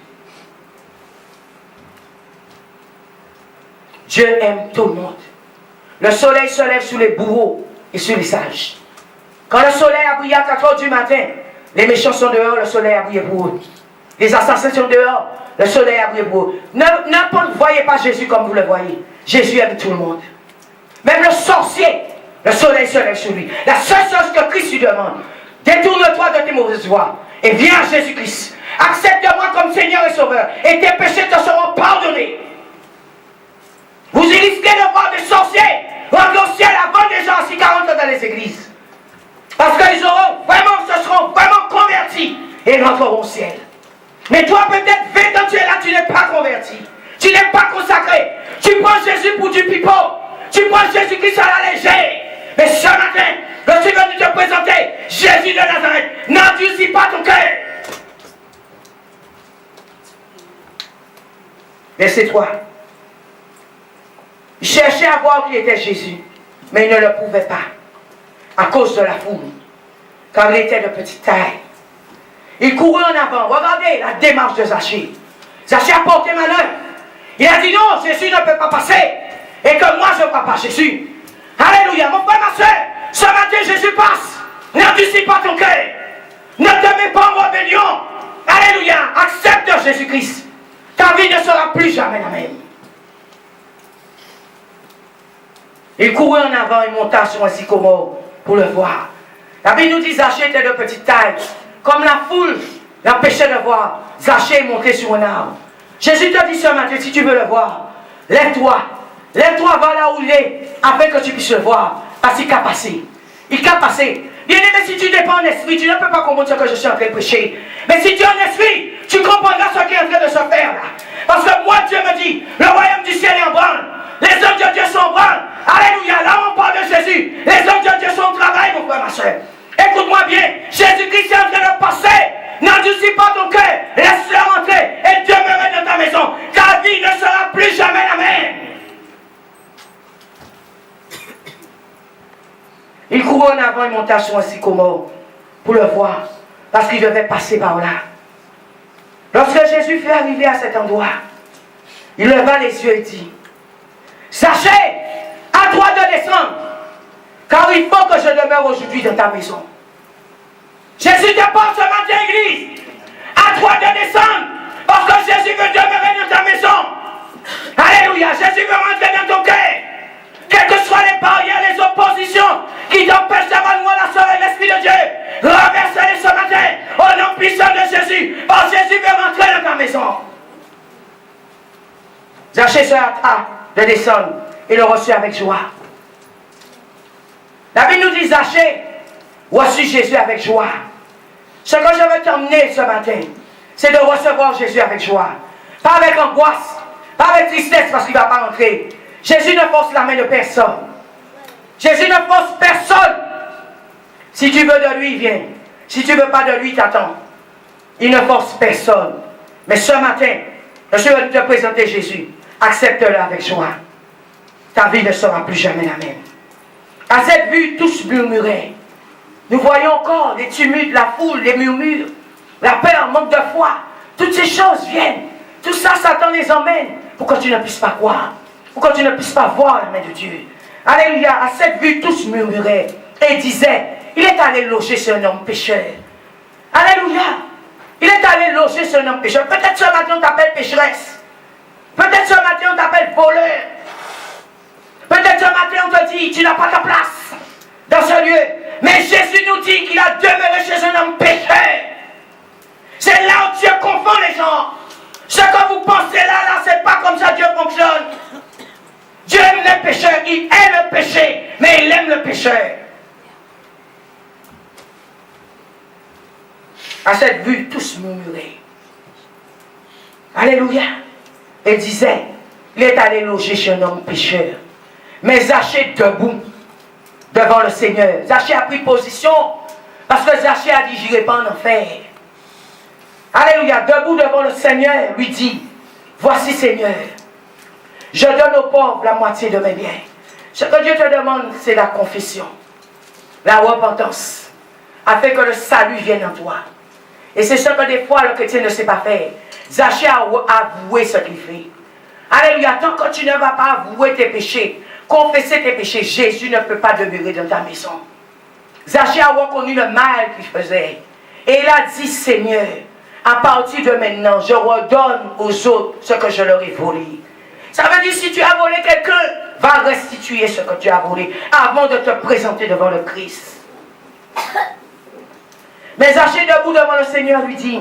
Dieu aime tout le monde. Le soleil se lève sur les bourreaux et sur les sages. Quand le soleil a brillé à 4 heures du matin, les méchants sont dehors, le soleil a brillé pour eux. Les assassins sont dehors, le soleil a brillé pour eux. Ne voyez pas Jésus comme vous le voyez. Jésus aime tout le monde. Même le sorcier, le soleil se lève sur lui. La seule chose que Christ lui demande, détourne-toi de tes mauvaises voies et viens à Jésus-Christ. Accepte-moi comme Seigneur et Sauveur et tes péchés te seront pardonnés. Vous y risquez de voir des sorciers rentrer au ciel avant des gens assis 40 ans dans les églises. Parce qu'ils se seront vraiment convertis et ils rentreront au ciel. Mais toi, peut-être 20 ans tu es là, tu n'es pas converti. Tu n'es pas consacré. Tu prends Jésus pour du pipeau. Tu prends Jésus-Christ à la légère. Mais ce matin, je suis venu te présenter Jésus de Nazareth. N'endurcis pas ton cœur. Verset 3. Il cherchait à voir qui était Jésus, mais il ne le pouvait pas, à cause de la foule, car il était de petite taille. Il courut en avant. Regardez la démarche de Zachée. Zachée a porté malheur. Il a dit non, Jésus ne peut pas passer. Et que moi je ne crois pas Jésus. Alléluia, mon frère, ma soeur, ce matin Jésus passe. N'endurcis pas ton cœur. Ne te mets pas en rébellion. Alléluia, accepte Jésus-Christ. Ta vie ne sera plus jamais la même. Il courut en avant, il monta sur un sycomore pour le voir. La Bible nous dit Zachée était de petite taille. Comme la foule l'empêchait de voir, Zachée est monté sur un arbre. Jésus te dit ce matin, si tu veux le voir, lève-toi. Lève-toi, va là où il est, afin que tu puisses le voir. Parce qu'il a passé. Il a passé. Bien aimé, si tu dépends en esprit, tu ne peux pas comprendre ce que je suis en train de prêcher. Mais si tu es en esprit, tu comprendras ce qui est en train de se faire là. Parce que moi, Dieu me dit, le royaume du ciel est en branle. Les hommes de Dieu sont en branle. Alléluia, là on parle de Jésus. Les hommes de Dieu sont au travail, mon frère, ma soeur. Écoute-moi bien, Jésus-Christ est en train de passer. N'endurcis pas ton cœur, laisse-le rentrer et demeurer dans ta maison. Ta vie ne sera plus jamais la même. Il courut en avant et monta sur un sycomore pour le voir, parce qu'il devait passer par là. Lorsque Jésus fut arrivé à cet endroit, il leva les yeux et dit, Zachée, à toi de descendre, car il faut que je demeure aujourd'hui dans ta maison. Jésus te porte ce matin, église. À toi de descendre. Parce que Jésus veut demeurer dans ta maison. Alléluia. Jésus veut rentrer dans ton cœur. Quelles que soient les barrières, les oppositions qui t'empêchent d'avoir moi la soeur et l'Esprit de Dieu, renverse-les ce matin au nom puissant de Jésus. Parce que Jésus veut rentrer dans ta maison. Zachée se hâta de descendre et le reçut avec joie. La Bible nous dit Zachée reçut Jésus avec joie. Ce que je veux t'emmener ce matin, c'est de recevoir Jésus avec joie. Pas avec angoisse, pas avec tristesse parce qu'il ne va pas rentrer. Jésus ne force la main de personne. Jésus ne force personne. Si tu veux de lui, viens. Si tu ne veux pas de lui, t'attends. Il ne force personne. Mais ce matin, je suis venu te présenter Jésus. Accepte-le avec joie. Ta vie ne sera plus jamais la même. À cette vue, tous murmuraient. Nous voyons encore les tumultes, la foule, les murmures, la peur, le manque de foi. Toutes ces choses viennent. Tout ça, Satan les emmène pour que tu ne puisses pas croire. Pour que tu ne puisses pas voir la main de Dieu. Alléluia. À cette vue, tous murmuraient et disaient, il est allé loger sur un homme pécheur. Alléluia. Il est allé loger sur un homme pécheur. Peut-être ce matin on t'appelle pécheresse. Peut-être ce matin on t'appelle voleur. Peut-être ce matin on te dit, tu n'as pas ta place dans ce lieu. Mais Jésus nous dit qu'il a demeuré chez un homme pécheur. C'est là où Dieu confond les gens. Ce que vous pensez là, c'est pas comme ça Dieu fonctionne. Dieu aime les pécheurs, il aime le péché, mais il aime le pécheur. À cette vue, tous murmuraient. Alléluia. Et disaient, il est allé loger chez un homme pécheur. Mais Zachée debout devant le Seigneur. Zachée a pris position parce que Zachée a dit, j'irai pas en enfer. Alléluia. Debout devant le Seigneur, lui dit, voici Seigneur, je donne aux pauvres la moitié de mes biens. Ce que Dieu te demande, c'est la confession, la repentance, afin que le salut vienne en toi. Et c'est ce que des fois le chrétien ne sait pas faire. Zachée a avoué ce qu'il fait. Alléluia. Tant que tu ne vas pas avouer tes péchés, confesser tes péchés, Jésus ne peut pas demeurer dans ta maison. Zachée a reconnu le mal qu'il faisait. Et il a dit, Seigneur, à partir de maintenant, je redonne aux autres ce que je leur ai volé. Ça veut dire, si tu as volé quelqu'un, va restituer ce que tu as volé avant de te présenter devant le Christ. Mais Zachée, debout devant le Seigneur, lui dit,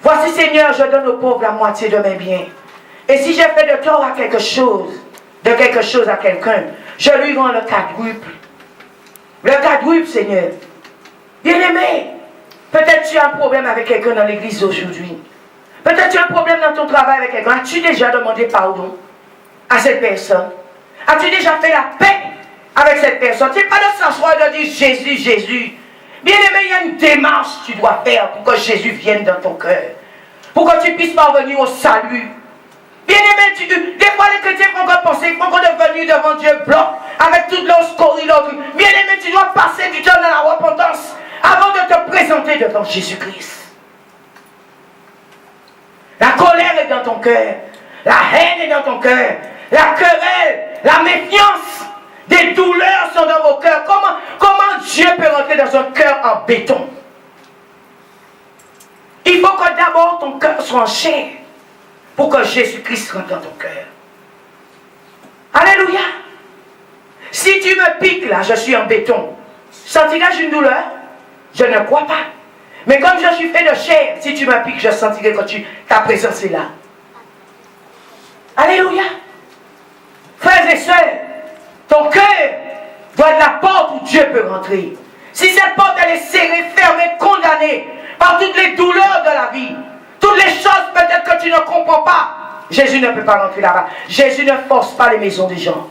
voici Seigneur, je donne aux pauvres la moitié de mes biens. Et si j'ai fait de tort à quelque chose à quelqu'un, je lui rends le quadruple. Le quadruple, Seigneur. Bien-aimé, peut-être tu as un problème avec quelqu'un dans l'église aujourd'hui. Peut-être tu as un problème dans ton travail avec quelqu'un. As-tu déjà demandé pardon à cette personne? As-tu déjà fait la paix avec cette personne. Ce n'est pas de s'asseoir et de dire Jésus, Jésus. Bien-aimé, il y a une démarche que tu dois faire pour que Jésus vienne dans ton cœur. Pour que tu puisses parvenir au salut. Bien-aimé, des fois les chrétiens font qu'on penser, font qu'on est venu devant Dieu bloc, avec toute leur scorie, leur truc. Bien-aimé, tu dois passer du temps dans la repentance avant de te présenter devant Jésus-Christ. La colère est dans ton cœur. La haine est dans ton cœur. La querelle, la méfiance, des douleurs sont dans vos cœurs. Comment Dieu peut rentrer dans un cœur en béton? Il faut que d'abord ton cœur soit en chair pour que Jésus-Christ rentre dans ton cœur. Alléluia. Si tu me piques là, je suis en béton. Sentirais-je une douleur? Je ne crois pas. Mais comme je suis fait de chair, si tu me piques, je sentirai que ta présence est là. Alléluia. Frères et sœurs, ton cœur doit être la porte où Dieu peut rentrer. Si cette porte elle est serrée, fermée, condamnée par toutes les douleurs de la vie, toutes les choses peut-être que tu ne comprends pas, Jésus ne peut pas rentrer là-bas. Jésus ne force pas les maisons des gens.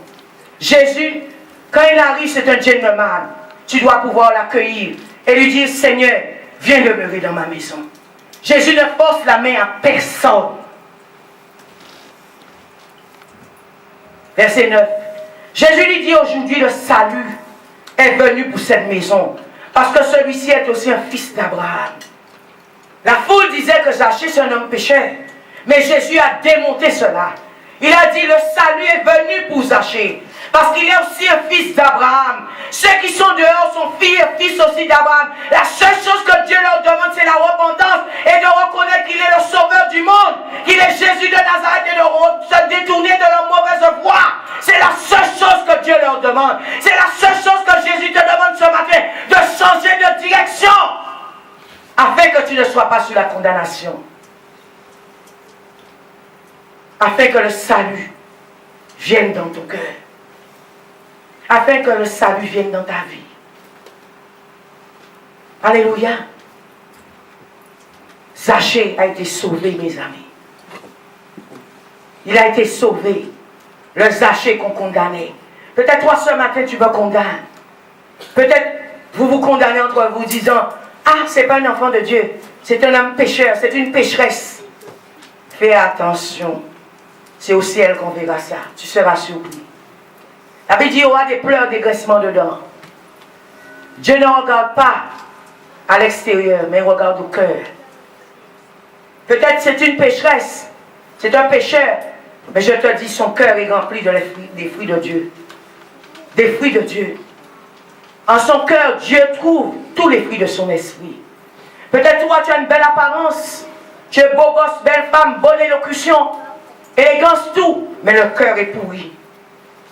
Jésus, quand il arrive, c'est un gentleman. Tu dois pouvoir l'accueillir et lui dire, Seigneur, viens demeurer dans ma maison. Jésus ne force la main à personne. Verset 9. Jésus lui dit aujourd'hui, le salut est venu pour cette maison. Parce que celui-ci est aussi un fils d'Abraham. La foule disait que Zachée c'est un homme pécheur. Mais Jésus a démonté cela. Il a dit, le salut est venu pour Zachée. Parce qu'il est aussi un fils d'Abraham. Ceux qui sont dehors sont filles et fils aussi d'Abraham. La seule chose que Dieu leur demande, c'est la repentance et de reconnaître qu'il est le sauveur du monde, qu'il est Jésus de Nazareth et de se détourner de leur mauvaise voie. C'est la seule chose que Dieu leur demande. C'est la seule chose que Jésus te demande ce matin, de changer de direction afin que tu ne sois pas sur la condamnation. Afin que le salut vienne dans ton cœur. Afin que le salut vienne dans ta vie. Alléluia. Zachée a été sauvé, mes amis. Il a été sauvé. Le Zachée qu'on condamnait. Peut-être toi ce matin tu me condamnes. Peut-être vous vous condamnez entre vous disant, ah, c'est pas un enfant de Dieu. C'est un homme pécheur, c'est une pécheresse. Fais attention. C'est au ciel qu'on verra ça. Tu seras surpris. La Bible dit, il y aura des pleurs, des graissements dedans. Dieu ne regarde pas à l'extérieur, mais il regarde au cœur. Peut-être c'est une pécheresse, c'est un pécheur, mais je te dis, son cœur est rempli des fruits de Dieu. Des fruits de Dieu. En son cœur, Dieu trouve tous les fruits de son esprit. Peut-être toi, tu as une belle apparence, tu es beau gosse, belle femme, bonne élocution, élégance, tout, mais le cœur est pourri.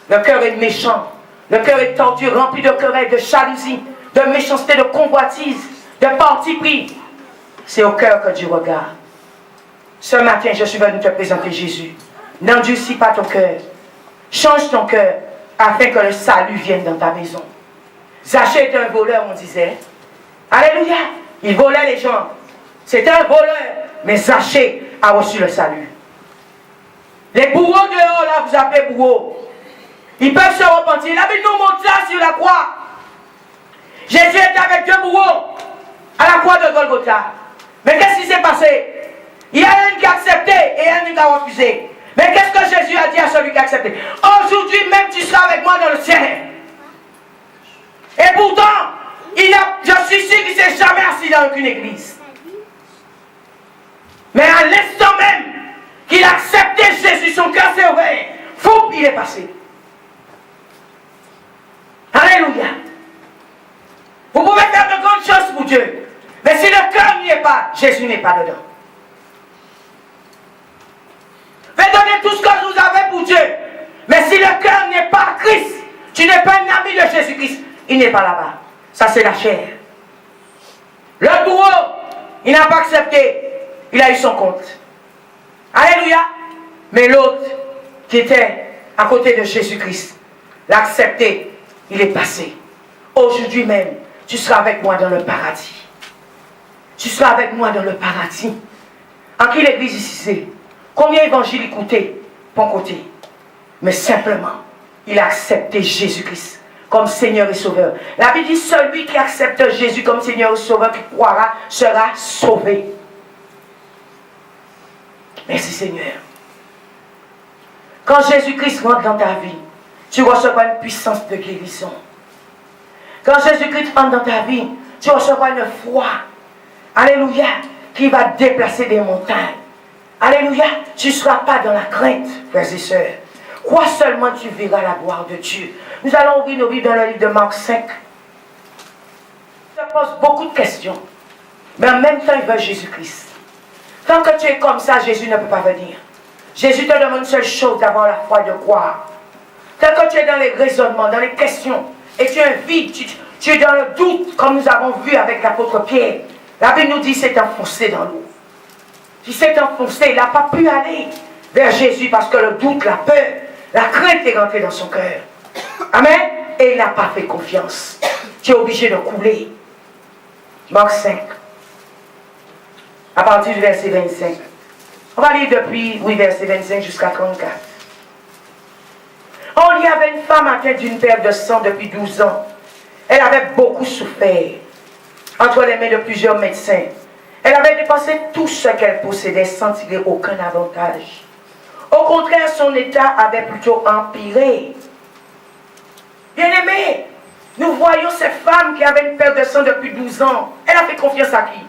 Le cœur est méchant. Le cœur est tordu, rempli de querelle, de jalousie, de méchanceté, de convoitise, de parti pris. C'est au cœur que Dieu regarde. Ce matin, je suis venu te présenter Jésus. N'endurcis pas ton cœur. Change ton cœur afin que le salut vienne dans ta maison. Zachée est un voleur, on disait. Alléluia. Il volait les gens. C'était un voleur. Mais Zachée a reçu le salut. Les bourreaux dehors, là, vous appelez bourreaux. Ils peuvent se repentir. La Bible nous montre ça sur la croix. Jésus était avec deux bourreaux à la croix de Golgotha. Mais qu'est-ce qui s'est passé? Il y a un qui a accepté et un qui a refusé. Mais qu'est-ce que Jésus a dit à celui qui a accepté? Aujourd'hui même tu seras avec moi dans le ciel. Et pourtant, je suis sûr qu'il ne s'est jamais assis dans aucune église. Mais à l'instant même qu'il a accepté Jésus, son cœur s'est ouvert. Fou, il est passé. Alléluia. Vous pouvez faire de grandes choses pour Dieu. Mais si le cœur n'y est pas, Jésus n'est pas dedans. Faites donner tout ce que vous avez pour Dieu. Mais si le cœur n'est pas Christ, tu n'es pas un ami de Jésus-Christ, il n'est pas là-bas. Ça c'est la chair. Le bourreau, il n'a pas accepté. Il a eu son compte. Alléluia. Mais l'autre, qui était à côté de Jésus-Christ, l'a accepté. Il est passé. Aujourd'hui même, tu seras avec moi dans le paradis. Tu seras avec moi dans le paradis. En qui l'église ici c'est? Combien d'évangiles écoutés, bon côté. Mais simplement, il a accepté Jésus-Christ comme Seigneur et Sauveur. La Bible dit, celui qui accepte Jésus comme Seigneur et Sauveur, qui croira, sera sauvé. Merci Seigneur. Quand Jésus-Christ rentre dans ta vie, tu recevras une puissance de guérison. Quand Jésus-Christ rentre dans ta vie, tu recevras une foi. Alléluia. Qui va déplacer des montagnes. Alléluia. Tu ne seras pas dans la crainte, frères et sœurs. Crois seulement, tu verras la gloire de Dieu. Nous allons ouvrir nos Bibles dans le livre de Marc 5. Ça pose beaucoup de questions. Mais en même temps, il veut Jésus-Christ. Tant que tu es comme ça, Jésus ne peut pas venir. Jésus te demande une seule chose, d'avoir la foi et de croire. Tant que tu es dans les raisonnements, dans les questions, et tu es un vide, tu es dans le doute, comme nous avons vu avec l'apôtre Pierre. La Bible nous dit c'est enfoncé dans l'eau. Il s'est enfoncé, il n'a pas pu aller vers Jésus parce que le doute, la peur, la crainte est rentrée dans son cœur. Amen. Et il n'a pas fait confiance. Tu es obligé de couler. Marc 5. À partir du verset 25. On va lire depuis, verset 25 jusqu'à 34. Il y avait une femme atteinte d'une perte de sang depuis 12 ans. Elle avait beaucoup souffert entre les mains de plusieurs médecins. Elle avait dépensé tout ce qu'elle possédait sans tirer aucun avantage. Au contraire, son état avait plutôt empiré. Bien-aimés, nous voyons cette femme qui avait une perte de sang depuis 12 ans. Elle a fait confiance à qui?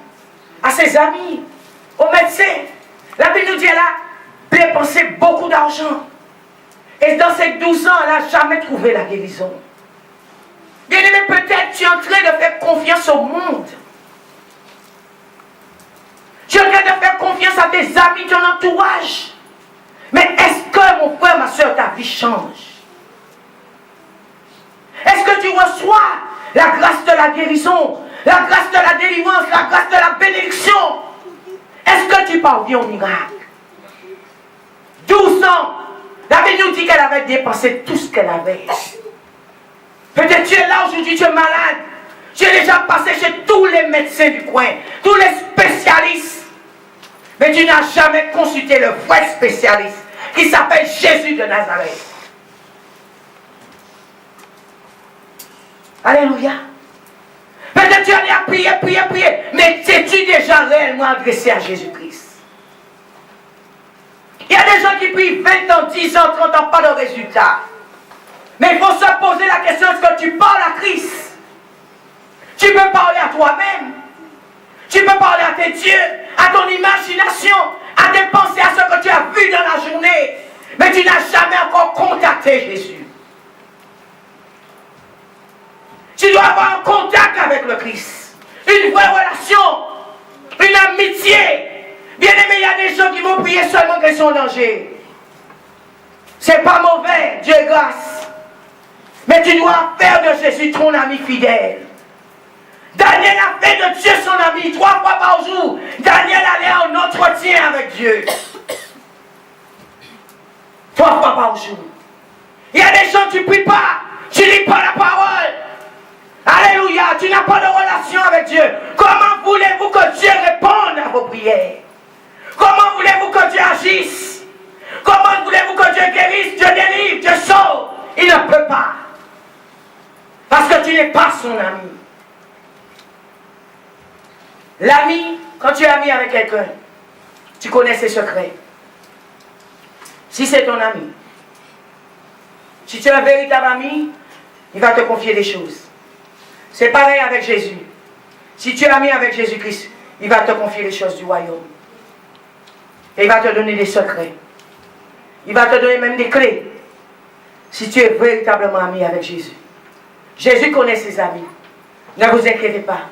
À ses amis, aux médecins. La Bible nous dit qu'elle a dépensé beaucoup d'argent. Et dans ces 12 ans, elle n'a jamais trouvé la guérison. Bien-aimé, peut-être tu es en train de faire confiance au monde. Tu es en train de faire confiance à tes amis, ton entourage. Mais est-ce que, mon frère, ma soeur, ta vie change? Est-ce que tu reçois la grâce de la guérison, la grâce de la délivrance, la grâce de la bénédiction? Est-ce que tu parviens au miracle? 12 ans, la Bible nous dit qu'elle avait dépensé tout ce qu'elle avait. Peut-être tu es là aujourd'hui, tu es malade. Tu es déjà passé chez tous les médecins du coin, tous les spécialistes. Mais tu n'as jamais consulté le vrai spécialiste qui s'appelle Jésus de Nazareth. Alléluia. Peut-être tu en es à prier, mais t'es-tu déjà réellement adressé à Jésus-Christ? Il y a des gens qui prient 20 ans, 10 ans, 30 ans, pas de résultat. Mais il faut se poser la question, est-ce que tu parles à Christ? Tu peux parler à toi-même. Tu peux parler à tes dieux, à ton imagination, à tes pensées, à ce que tu as vu dans la journée. Mais tu n'as jamais encore contacté Jésus. Tu dois avoir un contact avec le Christ. Une vraie relation. Une amitié. Bien aimé, il y a des gens qui vont prier seulement qu'ils sont en danger. C'est pas mauvais, Dieu est grâce. Mais tu dois faire de Jésus ton ami fidèle. Daniel a fait de Dieu son ami 3 fois par jour. Daniel allait en entretien avec Dieu. 3 fois par jour. Il y a des gens qui ne prient pas. Tu ne lis pas la parole. Alléluia. Tu n'as pas de relation avec Dieu. Comment voulez-vous que Dieu réponde à vos prières? Comment voulez-vous que Dieu agisse? Comment voulez-vous que Dieu guérisse, Dieu délivre, Dieu sauve? Il ne peut pas. Parce que tu n'es pas son ami. L'ami, quand tu es ami avec quelqu'un, tu connais ses secrets. Si c'est ton ami, si tu es un véritable ami, il va te confier des choses. C'est pareil avec Jésus. Si tu es ami avec Jésus-Christ, il va te confier les choses du royaume. Et il va te donner des secrets. Il va te donner même des clés. Si tu es véritablement ami avec Jésus. Jésus connaît ses amis. Ne vous inquiétez pas.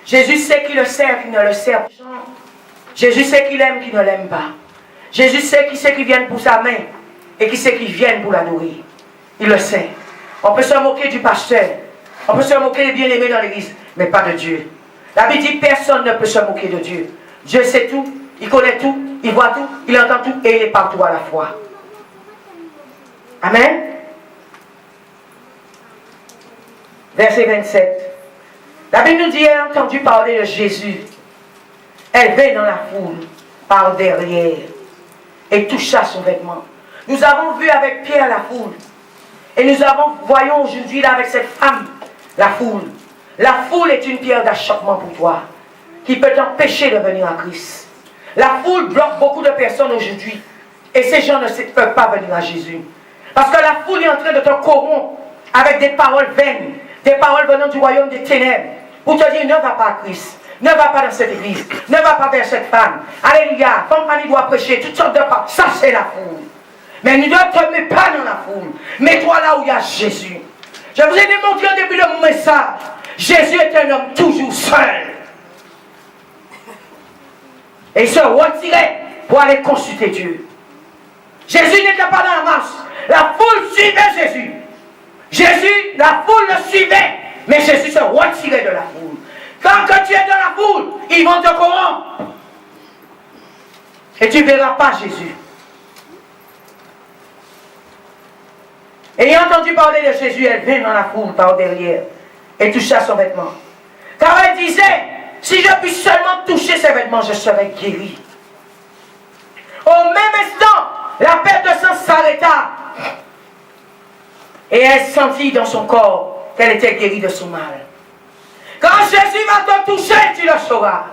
Jésus sait qui le sert, qui ne le sert pas. Jésus sait qui l'aime, qui ne l'aime pas. Jésus sait qui viennent pour sa main et qui sait qui viennent pour la nourrir. Il le sait. On peut se moquer du pasteur. On peut se moquer des bien-aimés dans l'église, mais pas de Dieu. La Bible dit personne ne peut se moquer de Dieu. Dieu sait tout, il connaît tout, il voit tout, il entend tout et il est partout à la fois. Amen. Verset 27. La Bible nous dit, elle a entendu parler de Jésus. Elle vint dans la foule, par derrière, et toucha son vêtement. Nous avons vu avec Pierre la foule. Et nous voyons aujourd'hui là avec cette femme, la foule. La foule est une pierre d'achoppement pour toi, qui peut t'empêcher de venir à Christ. La foule bloque beaucoup de personnes aujourd'hui. Et ces gens ne peuvent pas venir à Jésus. Parce que la foule est en train de te corrompre avec des paroles vaines, des paroles venant du royaume des ténèbres, pour te dire ne va pas à Christ, ne va pas dans cette église, ne va pas vers cette femme. Alléluia, femme Annie doit prêcher toutes sortes de paroles. Ça c'est la foule. Mais ne te mets pas dans la foule. Mets-toi là où il y a Jésus. Je vous ai démontré au début de mon message. Jésus est un homme toujours seul. Et il se retirait pour aller consulter Dieu. Jésus n'était pas dans la masse. La foule suivait Jésus. Jésus, la foule le suivait. Mais Jésus se retirait de la foule. Quand que tu es dans la foule, ils vont te corrompre. Et tu ne verras pas Jésus. Ayant entendu parler de Jésus, elle vint dans la foule par derrière et toucha son vêtement. Car elle disait, si je puis seulement toucher ses vêtements, je serai guéri. Au même instant, la perte de sang s'arrêta. Et elle sentit dans son corps qu'elle était guérie de son mal. Quand Jésus va te toucher, tu le sauras.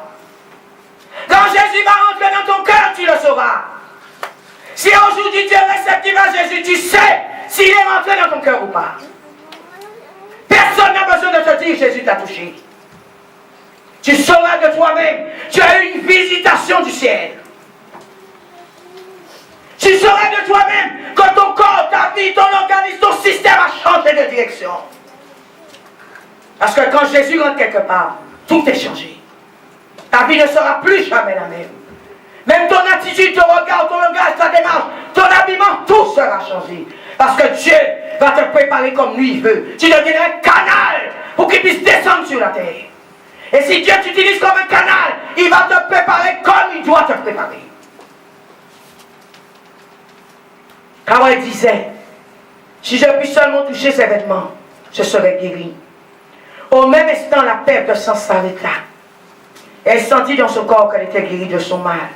Quand Jésus va rentrer dans ton cœur, tu le sauras. Si aujourd'hui tu es réceptif à Jésus, tu sais s'il est rentré dans ton cœur ou pas. Personne n'a besoin de te dire Jésus t'a touché. Tu sauras de toi-même. Tu as eu une visitation du ciel. Tu sauras de toi-même que ton corps, ta vie, ton organisme, ton système a changé de direction. Parce que quand Jésus rentre quelque part, tout est changé. Ta vie ne sera plus jamais la même. Même ton attitude, ton regard, ton langage, ta démarche, ton habillement, tout sera changé. Parce que Dieu va te préparer comme lui il veut. Tu deviendras un canal pour qu'il puisse descendre sur la terre. Et si Dieu t'utilise comme un canal, il va te préparer comme il doit te préparer. Car elle disait, si je puis seulement toucher ses vêtements, je serai guéri. Au même instant, la perte de sang s'arrêta. Elle sentit dans son corps qu'elle était guérie de son mal.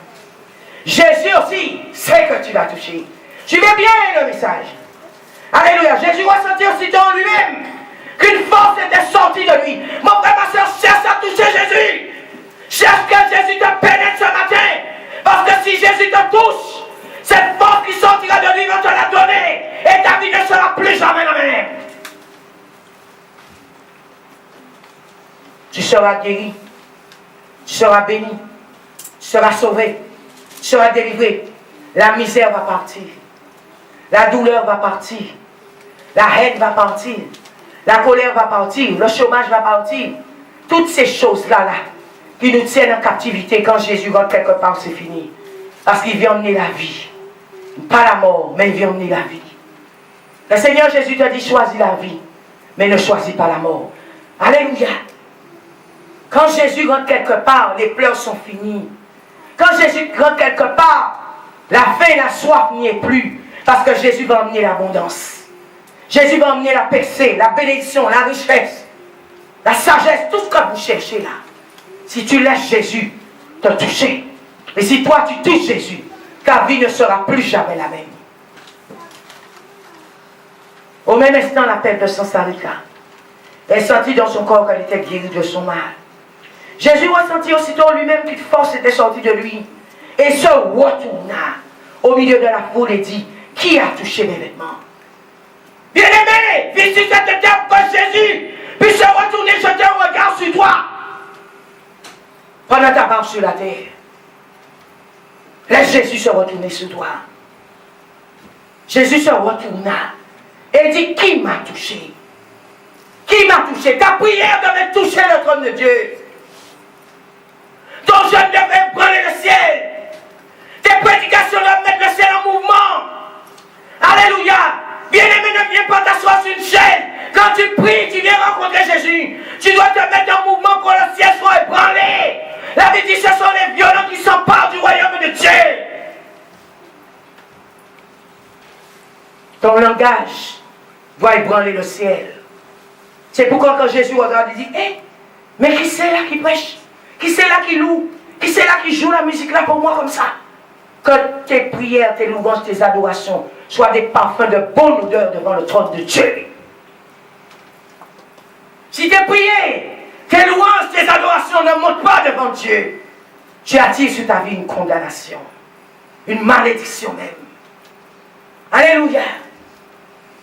Jésus aussi sait que tu l'as touché. Suivez bien le message. Alléluia. Jésus ressentit aussi dans lui-même qu'une force était sortie de lui. Mon frère, ma soeur, cherche à toucher Jésus. Cherche que Jésus te pénètre ce matin. Parce que si Jésus te touche, cette force qui sortira de lui va te la donner. Et ta vie ne sera plus jamais la même. Tu seras guéri. Tu seras béni. Tu seras sauvé. Tu seras délivré. La misère va partir. La douleur va partir. La haine va partir. La colère va partir. Le chômage va partir. Toutes ces choses-là qui nous tiennent en captivité, quand Jésus rentre quelque part, c'est fini. Parce qu'il vient emmener la vie. Pas la mort, mais il vient emmener la vie. Le Seigneur Jésus te dit, choisis la vie, mais ne choisis pas la mort. Alléluia. Quand Jésus rentre quelque part, les pleurs sont finis. Quand Jésus rentre quelque part, la faim et la soif n'y est plus. Parce que Jésus va emmener l'abondance. Jésus va emmener la paix, la bénédiction, la richesse, la sagesse, tout ce que vous cherchez là. Si tu laisses Jésus te toucher, et si toi tu touches Jésus, ta vie ne sera plus jamais la même. Au même instant, la perte de sang s'arrêta. Elle sentit dans son corps qu'elle était guérie de son mal. Jésus ressentit aussitôt en lui-même qu'une force était sortie de lui. Et se retourna au milieu de la foule et dit, qui a touché mes vêtements? Bien-aimé, vis sur cette terre que Jésus puisse se retourner, jeter un regard sur toi pendant ta marche sur la terre. Laisse Jésus se retourner sur toi. Jésus se retourna et dit, qui m'a touché? Qui m'a touché? Ta prière devait toucher le trône de Dieu. Ton jeûne devait brûler le ciel. Tes prédications doivent mettre le ciel en mouvement. Alléluia. Bien-aimé, ne viens pas t'asseoir sur une chaise. Quand tu pries, tu viens rencontrer Jésus. Tu dois te mettre en mouvement pour le ciel soit ébranlé. La Bible dit, ce sont les violents qui s'emparent du royaume de Dieu. Ton langage doit ébranler le ciel. C'est pourquoi quand Jésus regarde, il dit, mais qui c'est là qui prêche? Qui c'est là qui loue? Qui c'est là qui joue la musique là pour moi comme ça? Que tes prières, tes louanges, tes adorations soient des parfums de bonne odeur devant le trône de Dieu. Si tes prières, tes louanges, tes adorations ne montent pas devant Dieu, tu attires sur ta vie une condamnation, une malédiction même. Alléluia.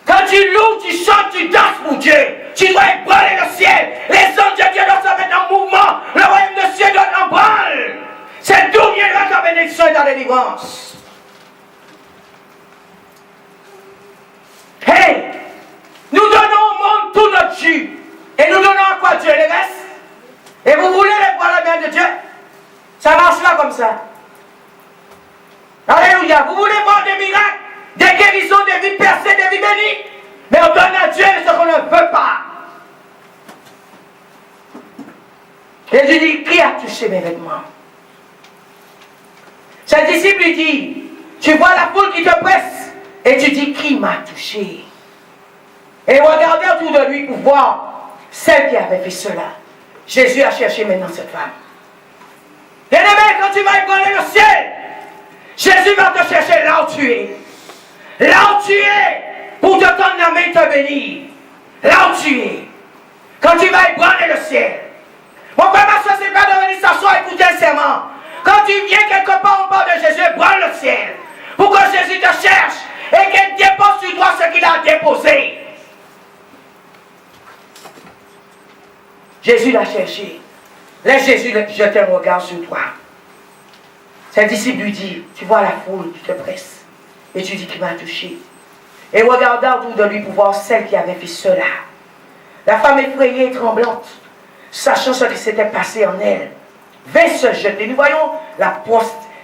Quand tu loues, tu chantes, tu danses pour Dieu, tu dois ébranler le ciel. Les anges de Dieu doivent se mettre en mouvement. Le royaume de Dieu doit être en branle. C'est d'où viendra ta bénédiction et ta délivrance. Hey! Nous donnons au monde tout notre jus. Et nous donnons à quoi Dieu les reste? Et vous voulez les voir la main de Dieu? Ça marche là comme ça. Alléluia. Vous voulez voir des miracles, des guérisons, des vies percées, des vies bénies? Mais on donne à Dieu ce qu'on ne veut pas. Jésus dit, qui a touché mes vêtements? Ses disciples lui disent, tu vois la foule qui te presse, et tu dis, qui m'a touché? Et regardez autour de lui pour voir celle qui avait fait cela. Jésus a cherché maintenant cette femme. Bien-aimé, quand tu vas ébranler le ciel, Jésus va te chercher là où tu es. Là où tu es, pour te tendre la main et te bénir. Là où tu es. Quand tu vas ébranler le ciel. Mon frère, ma soeur, c'est pas de venir s'asseoir et écouter un serment. Quand tu viens quelque part, on parle de Jésus, ébranle le ciel. Pour que Jésus te cherche et qu'il dépose sur toi ce qu'il a déposé. Jésus l'a cherché. Laisse Jésus jeter un regard sur toi. Ses disciples lui disent, tu vois la foule qui te presse. Et tu dis qu'il m'a touché. Et regardant autour de lui pour voir celle qui avait fait cela. La femme effrayée et tremblante, sachant ce qui s'était passé en elle, vint se jeter. Nous voyons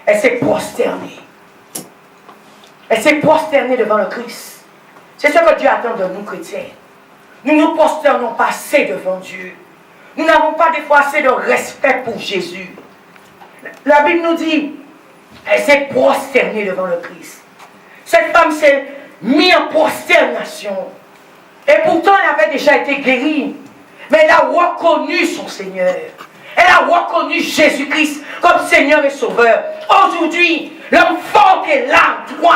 elle s'est prosternée. Elle s'est prosternée devant le Christ. C'est ce que Dieu attend de nous, chrétiens. Nous ne nous prosternons pas assez devant Dieu. Nous n'avons pas des fois assez de respect pour Jésus. La Bible nous dit, elle s'est prosternée devant le Christ. Cette femme s'est mise en prosternation. Et pourtant, elle avait déjà été guérie. Mais elle a reconnu son Seigneur. Elle a reconnu Jésus-Christ comme Seigneur et Sauveur. Aujourd'hui, l'homme fort qui est là, toi,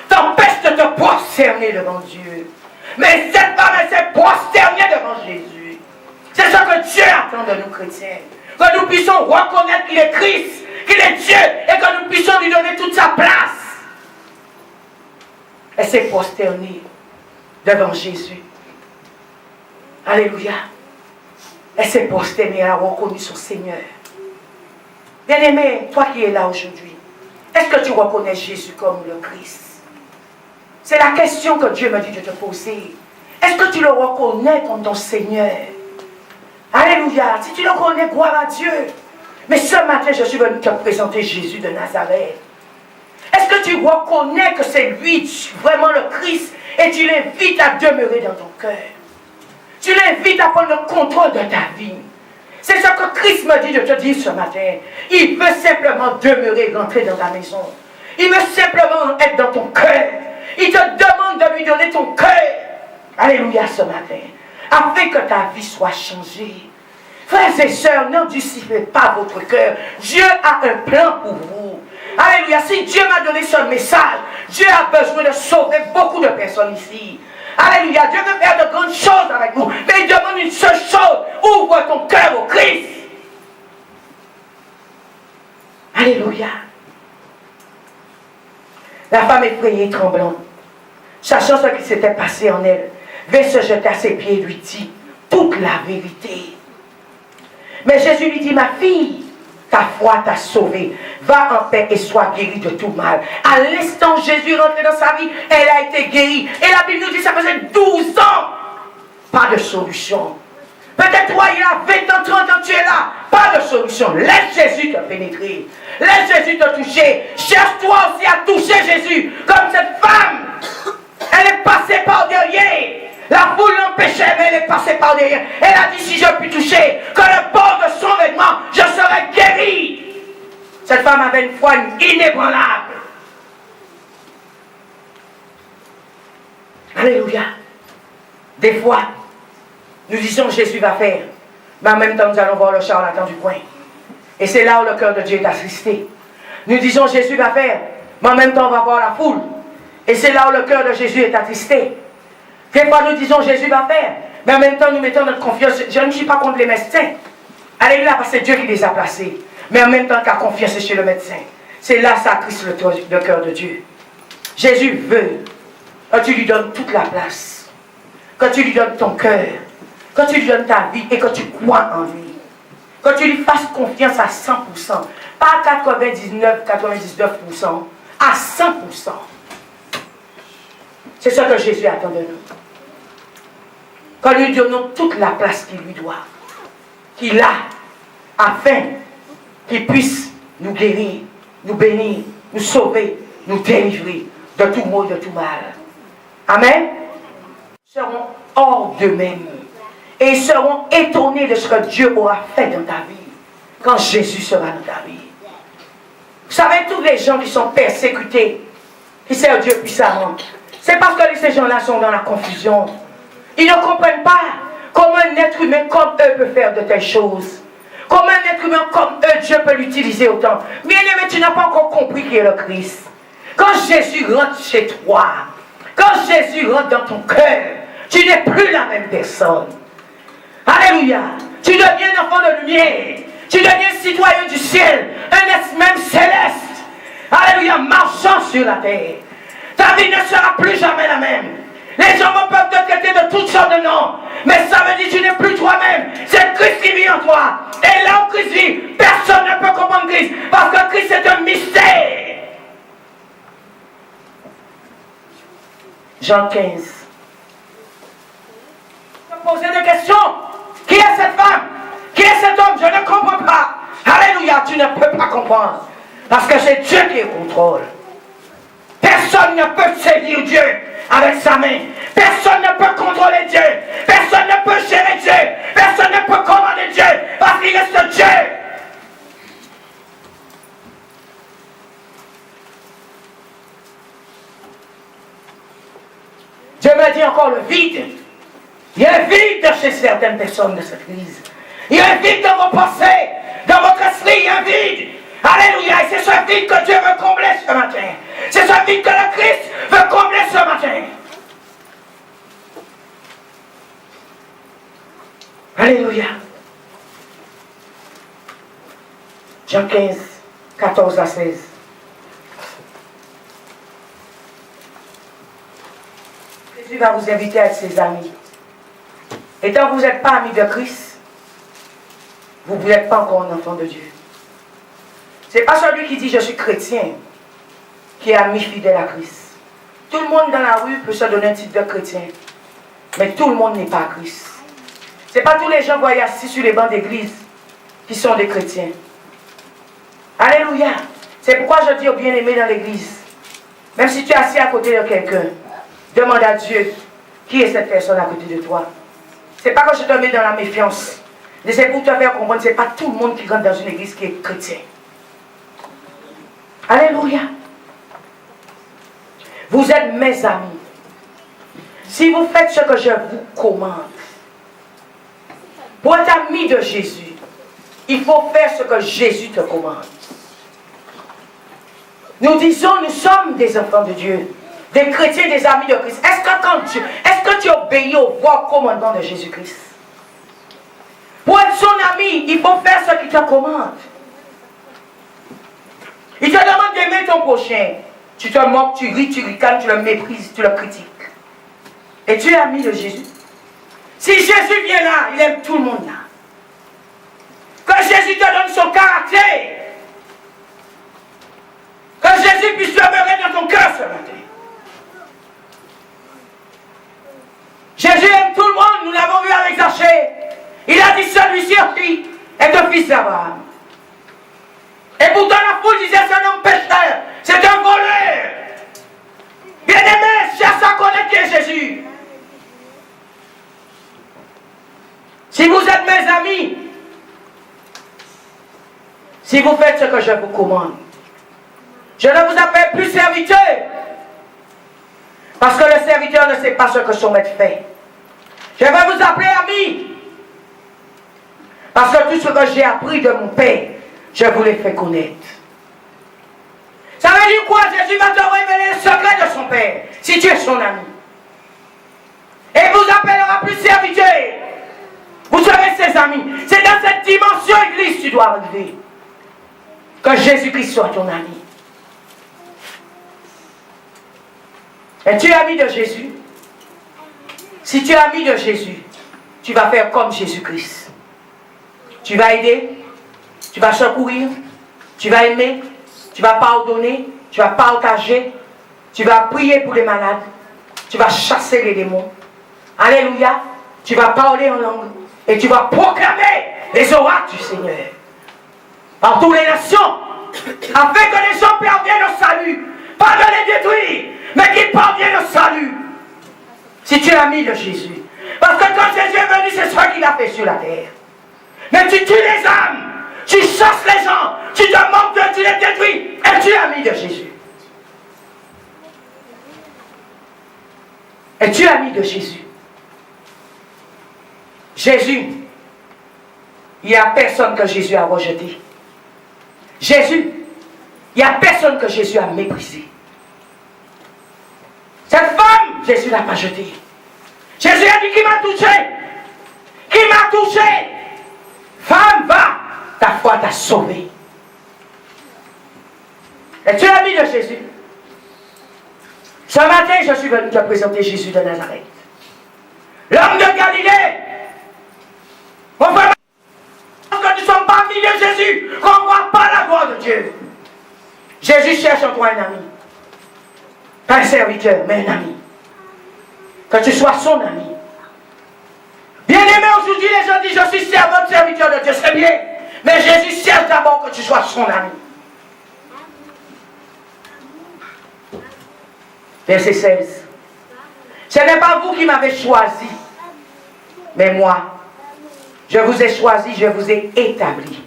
t'empêche de te prosterner devant Dieu. Mais cette femme, elle s'est prosternée devant Jésus. C'est ce que Dieu attend de nous chrétiens. Que nous puissions reconnaître qu'il est Christ, qu'il est Dieu, et que nous puissions lui donner toute sa place. Elle s'est prosternée devant Jésus. Alléluia. Elle s'est prosternée, elle a reconnu son Seigneur. Bien-aimé, toi qui es là aujourd'hui, est-ce que tu reconnais Jésus comme le Christ? C'est la question que Dieu me dit de te poser. Est-ce que tu le reconnais comme ton Seigneur? Alléluia. Si tu le connais, gloire à Dieu. Mais ce matin, je suis venu te présenter Jésus de Nazareth. Est-ce que tu reconnais que c'est lui vraiment le Christ et tu l'invites à demeurer dans ton cœur? Tu l'invites à prendre le contrôle de ta vie. C'est ce que Christ me dit de te dire ce matin. Il veut simplement demeurer, rentrer dans ta maison. Il veut simplement être dans ton cœur. Il te demande de lui donner ton cœur. Alléluia ce matin. Afin que ta vie soit changée. Frères et sœurs, n'endurcissez pas votre cœur. Dieu a un plan pour vous. Alléluia. Si Dieu m'a donné ce message, Dieu a besoin de sauver beaucoup de personnes ici. Alléluia. Dieu veut faire de grandes choses avec vous. Mais il demande une seule chose. Ouvre ton cœur au Christ. Alléluia. La femme effrayée et tremblante, sachant ce qui s'était passé en elle, vint se jeter à ses pieds et lui dit toute la vérité. Mais Jésus lui dit, ma fille, ta foi t'a sauvée. Va en paix et sois guérie de tout mal. À l'instant où Jésus rentrait dans sa vie, elle a été guérie. Et la Bible nous dit, ça faisait 12 ans. Pas de solution. Peut-être toi, il y a 20 ans, 30 ans, tu es là. Pas de solution. Laisse Jésus te pénétrer. Laisse Jésus te toucher. Cherche-toi aussi à toucher Jésus. Comme cette femme. Elle est passée par derrière. La foule l'empêchait, mais elle est passée par derrière. Elle a dit, si je puis toucher que le bord de son vêtement, je serai guérie. Cette femme avait une foi inébranlable. Alléluia. Des fois, nous disons Jésus va faire, mais en même temps nous allons voir le charlatan du coin. Et c'est là où le cœur de Dieu est attristé. Nous disons Jésus va faire, mais en même temps on va voir la foule Et c'est là où le cœur de Jésus est attristé. Quelquefois nous disons Jésus va faire, mais en même temps nous mettons notre confiance. Je ne suis pas contre les médecins. Alléluia, parce que c'est Dieu qui les a placés. Mais en même temps qu'à confiance chez le médecin. C'est là ça attriste le cœur de Dieu. Jésus veut, quand tu lui donnes toute la place, quand tu lui donnes ton cœur, quand tu lui donnes ta vie et quand tu crois en lui, quand tu lui fasses confiance à 100%, pas à 99%, à 100%. C'est ce que Jésus attend de nous. Quand nous lui donnons toute la place qu'il lui doit, qu'il a, afin qu'il puisse nous guérir, nous bénir, nous sauver, nous délivrer de tout maux, de tout mal. Amen. Ils seront hors d'eux-mêmes. Et ils seront étonnés de ce que Dieu aura fait dans ta vie, quand Jésus sera dans ta vie. Vous savez, tous les gens qui sont persécutés, qui servent Dieu puissamment, c'est parce que ces gens-là sont dans la confusion. Ils ne comprennent pas comment un être humain comme eux peut faire de telles choses. Comment un être humain comme eux, Dieu peut l'utiliser autant. Bien-aimé, tu n'as pas encore compris qui est le Christ. Quand Jésus rentre chez toi, quand Jésus rentre dans ton cœur, tu n'es plus la même personne. Alléluia. Tu deviens un enfant de lumière. Tu deviens citoyen du ciel. Un être même céleste. Alléluia. Marchant sur la terre. Ta vie ne sera plus jamais la même. Les gens peuvent te traiter de toutes sortes de noms. Mais ça veut dire que tu n'es plus toi-même. C'est Christ qui vit en toi. Et là où Christ vit, personne ne peut comprendre Christ. Parce que Christ est un mystère. Jean 15. Je me posais des questions. Qui est cette femme? Qui est cet homme? Je ne comprends pas. Alléluia, tu ne peux pas comprendre. Parce que c'est Dieu qui est au contrôle. Personne ne peut saisir Dieu avec sa main. Personne ne peut contrôler Dieu. Personne ne peut gérer Dieu. Personne ne peut commander Dieu. Parce qu'il reste Dieu. Dieu m'a dit encore le vide. Il y a un vide chez certaines personnes de cette église. Il y a un vide dans vos pensées, dans votre esprit, il y a un vide. Alléluia, et c'est ce vide que Dieu veut combler ce matin. C'est ce vide que le Christ veut combler ce matin. Alléluia. Jean 15, 14 à 16. Jésus va vous inviter à être ses amis. Et tant que vous n'êtes pas amis de Christ, vous n'êtes pas encore un enfant de Dieu. Ce n'est pas celui qui dit je suis chrétien qui est ami fidèle à Christ. Tout le monde dans la rue peut se donner un titre de chrétien, mais tout le monde n'est pas Christ. Ce n'est pas tous les gens voyés assis sur les bancs d'église qui sont des chrétiens. Alléluia. C'est pourquoi je dis aux bien-aimés dans l'église, même si tu es assis à côté de quelqu'un, demande à Dieu qui est cette personne à côté de toi. Ce n'est pas que je te mets dans la méfiance, mais c'est pour te faire comprendre que ce n'est pas tout le monde qui rentre dans une église qui est chrétien. Alléluia. Vous êtes mes amis. Si vous faites ce que je vous commande, pour être ami de Jésus, il faut faire ce que Jésus te commande. Nous disons, nous sommes des enfants de Dieu, des chrétiens, des amis de Christ. Est-ce que tu obéis aux voies commandement de Jésus-Christ? Pour être son ami, il faut faire ce qu'il te commande. Il te demande d'aimer ton prochain. Tu te moques, tu ris, tu ricanes, tu le méprises, tu le critiques. Et tu es ami de Jésus. Si Jésus vient là, il aime tout le monde là. Que Jésus te donne son caractère. Que Jésus puisse demeurer dans ton cœur ce matin. Jésus aime tout le monde, nous l'avons vu avec Zachée. Il a dit celui-ci aussi est un fils d'Abraham. Et pourtant la foule disait c'est un homme pécheur, c'est un voleur. Bien-aimé, cherche à connaître qui est Jésus. Si vous êtes mes amis, si vous faites ce que je vous commande, je ne vous appelle plus serviteur. Parce que le serviteur ne sait pas ce que son maître fait. Je vais vous appeler ami. Parce que tout ce que j'ai appris de mon Père, je vous l'ai fait connaître. Vous savez, dis quoi? Jésus va te révéler le secret de son Père, si tu es son ami. Et vous appellera plus serviteur. Vous serez ses amis. C'est dans cette dimension, Église, tu dois arriver. Que Jésus-Christ soit ton ami. Es-tu ami de Jésus? Si tu es ami de Jésus, tu vas faire comme Jésus-Christ. Tu vas aider, tu vas secourir, tu vas aimer, tu vas pardonner, tu vas partager, tu vas prier pour les malades, tu vas chasser les démons. Alléluia. Tu vas parler en langue et tu vas proclamer les oracles du Seigneur par toutes les nations, afin que les gens parviennent au salut, pas de les détruire, mais qu'ils parviennent au salut. Si tu es ami de Jésus, parce que quand Jésus est venu, c'est ce qu'il a fait sur la terre. Mais tu tues les âmes, tu chasses les gens, tu te moques d'eux, tu les détruis, et tu es ami de Jésus. Et tu es ami de Jésus. Jésus, il n'y a personne que Jésus a rejeté. Jésus, il n'y a personne que Jésus a méprisé. Cette femme, Jésus ne l'a pas jetée. Jésus a dit qui m'a touché. Qui m'a touché. Femme, va, ta foi t'a sauvé. Et tu es l'ami de Jésus. Ce matin, je suis venu te présenter Jésus de Nazareth. L'homme de Galilée. Mon frère, que nous ne sommes pas amis de Jésus, qu'on ne voit pas la gloire de Dieu. Jésus cherche en toi un ami. Pas un serviteur, mais un ami. Que tu sois son ami. Bien-aimé, aujourd'hui, les gens disent, je suis servant, serviteur de Dieu, c'est bien. Mais Jésus cherche d'abord que tu sois son ami. Verset 16. Ce n'est pas vous qui m'avez choisi, mais moi. Je vous ai choisi, je vous ai établi.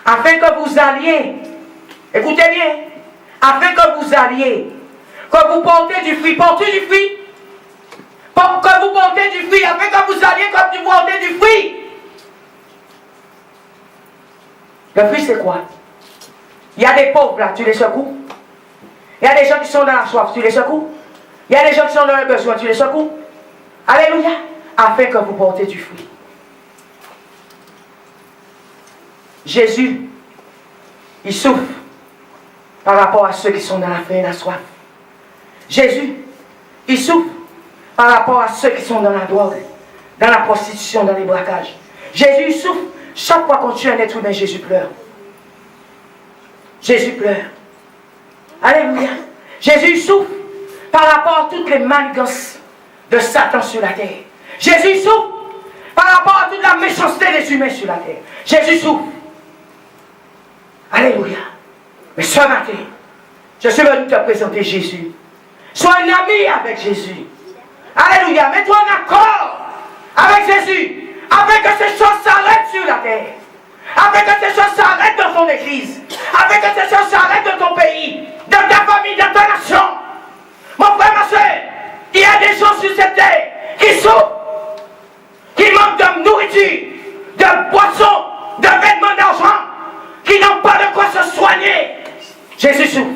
Afin que vous alliez, écoutez bien, afin que vous alliez, que vous portez du fruit, portez du fruit, que vous portez du fruit, afin que vous alliez comme vous portez du fruit. Le fruit c'est quoi? Il y a des pauvres là, tu les secoues. Il y a des gens qui sont dans la soif, tu les secoues. Il y a des gens qui sont dans le besoin, tu les secoues. Alléluia. Afin que vous portez du fruit. Jésus, il souffre par rapport à ceux qui sont dans la faim et la soif. Jésus, il souffre par rapport à ceux qui sont dans la drogue, dans la prostitution, dans les braquages. Jésus, il souffre. Chaque fois qu'on tue un être humain, Jésus pleure. Jésus pleure. Alléluia. Jésus, il souffre par rapport à toutes les manigances de Satan sur la terre. Jésus, il souffre par rapport à toute la méchanceté des humains sur la terre. Jésus souffre. Alléluia. Mais ce matin, je suis venu te présenter Jésus. Sois un ami avec Jésus. Alléluia. Mets-toi en accord avec Jésus. Afin que ces choses s'arrêtent sur la terre. Afin que ces choses s'arrêtent dans ton église. Afin que ces choses s'arrêtent dans ton pays. Dans ta famille, dans ta nation. Mon frère, ma soeur, il y a des gens sur cette terre qui souffrent. Qui manquent de nourriture, de boissons, de vêtements, d'argent. Qui n'ont pas de quoi se soigner. Jésus souffre.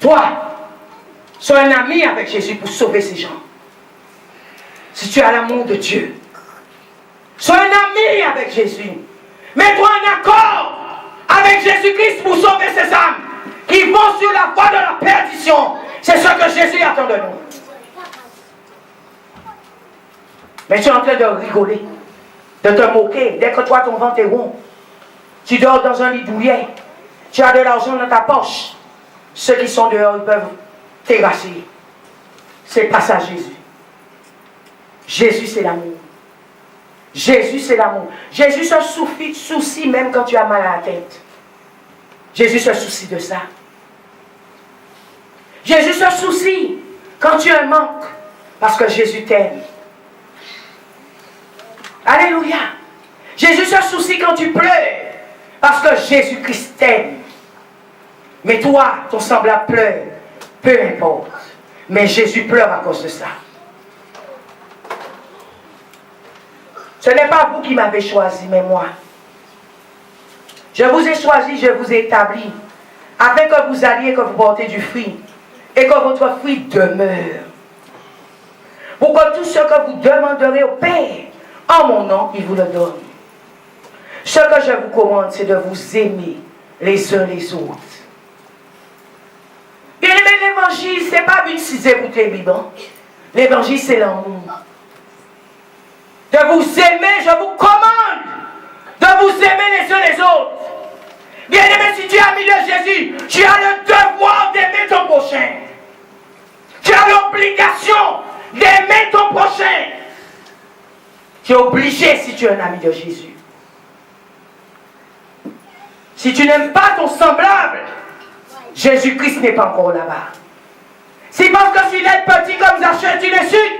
Toi, sois un ami avec Jésus pour sauver ces gens. Si tu as l'amour de Dieu, sois un ami avec Jésus. Mets-toi en accord avec Jésus-Christ pour sauver ces âmes qui vont sur la voie de la perdition. C'est ce que Jésus attend de nous. Mais tu es en train de rigoler, de te moquer. Dès que toi, ton ventre est rond, tu dors dans un lit douillet, tu as de l'argent dans ta poche. Ceux qui sont dehors, ils peuvent terrasser. C'est pas ça Jésus. Jésus, c'est l'amour. Jésus, c'est l'amour. Jésus se soucie même quand tu as mal à la tête. Jésus se soucie de ça. Jésus se soucie quand tu as un manque, parce que Jésus t'aime. Alléluia. Jésus se soucie quand tu pleures, parce que Jésus-Christ t'aime. Mais toi, ton semblable pleure, peu importe. Mais Jésus pleure à cause de ça. Ce n'est pas vous qui m'avez choisi, mais moi. Je vous ai choisi, je vous ai établi, afin que vous alliez, que vous portez du fruit, et que votre fruit demeure. Pour que tout ce que vous demanderez au Père, en mon nom, il vous le donne. Ce que je vous commande, c'est de vous aimer les uns les autres. Bien aimé, l'évangile, ce n'est pas une si écoutez, Biban. L'évangile, c'est l'amour. De vous aimer, je vous commande de vous aimer les uns les autres. Bien aimé, si tu es ami de Jésus, tu as le devoir d'aimer ton prochain. Tu as l'obligation d'aimer ton prochain. Tu es obligé si tu es un ami de Jésus. Si tu n'aimes pas ton semblable, Jésus-Christ n'est pas encore là-bas. Si parce que tu es petit comme Zachée, tu l'insultes,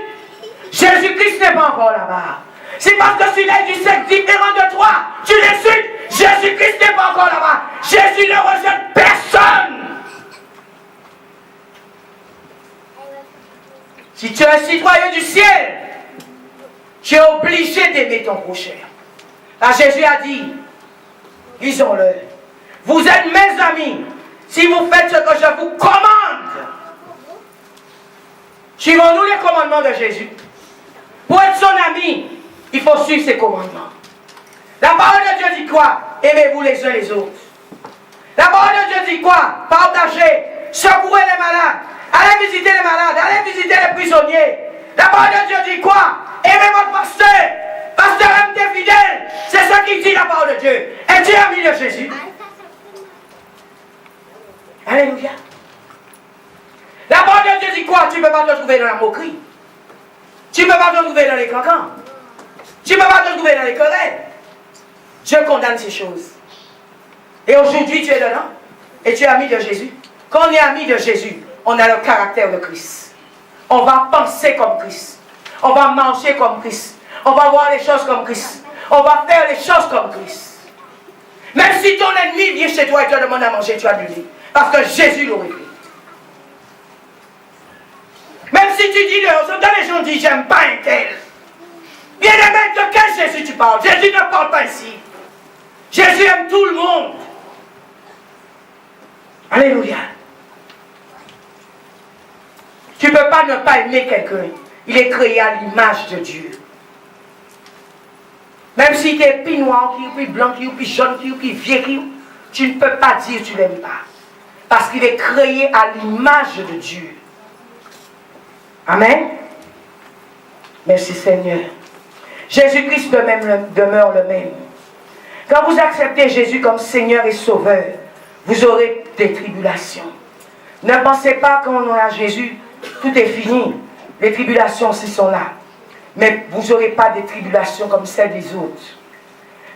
Jésus-Christ n'est pas encore là-bas. Si parce que tu es du sexe différent de toi, tu l'insultes, Jésus-Christ n'est pas encore là-bas. Jésus ne rejette personne. Si tu es un citoyen du ciel, tu es obligé d'aimer ton prochain. Là, Jésus a dit, disons-le, vous êtes mes amis si vous faites ce que je vous commande. Suivons-nous les commandements de Jésus. Pour être son ami, il faut suivre ses commandements. La parole de Dieu dit quoi? Aimez-vous les uns les autres. La parole de Dieu dit quoi? Partagez, secourez les malades, allez visiter les malades, allez visiter les prisonniers. La parole de Dieu dit quoi? Aimez votre pasteur. Pasteur, aime tes fidèles. C'est ce qui dit la parole de Dieu. Es-tu ami de Jésus? Alléluia. La parole de Dieu dit quoi? Tu ne peux pas te trouver dans la moquerie. Tu ne peux pas te trouver dans les cancans. Tu ne peux pas te trouver dans les querelles. Dieu condamne ces choses. Et aujourd'hui, tu es dedans. Et tu es ami de Jésus. Quand on est ami de Jésus, on a le caractère de Christ. On va penser comme Christ. On va marcher comme Christ. On va voir les choses comme Christ. On va faire les choses comme Christ. Même si ton ennemi vient chez toi et te demande à manger, tu vas lui dire. Parce que Jésus l'aurait fait. Même si tu dis, dans les gens disent, j'aime pas un tel. Bien aimé, de quel Jésus tu parles? Jésus ne parle pas ici. Jésus aime tout le monde. Alléluia. Tu ne peux pas ne pas aimer quelqu'un. Il est créé à l'image de Dieu. Même si tu es plus noir, plus blanc, plus jaune, plus vieux, tu ne peux pas dire que tu ne l'aimes pas. Parce qu'il est créé à l'image de Dieu. Amen. Merci Seigneur. Jésus-Christ demeure le même. Quand vous acceptez Jésus comme Seigneur et Sauveur, vous aurez des tribulations. Ne pensez pas qu'on a Jésus, tout est fini. Les tribulations aussi sont là. Mais vous n'aurez pas des tribulations comme celles des autres.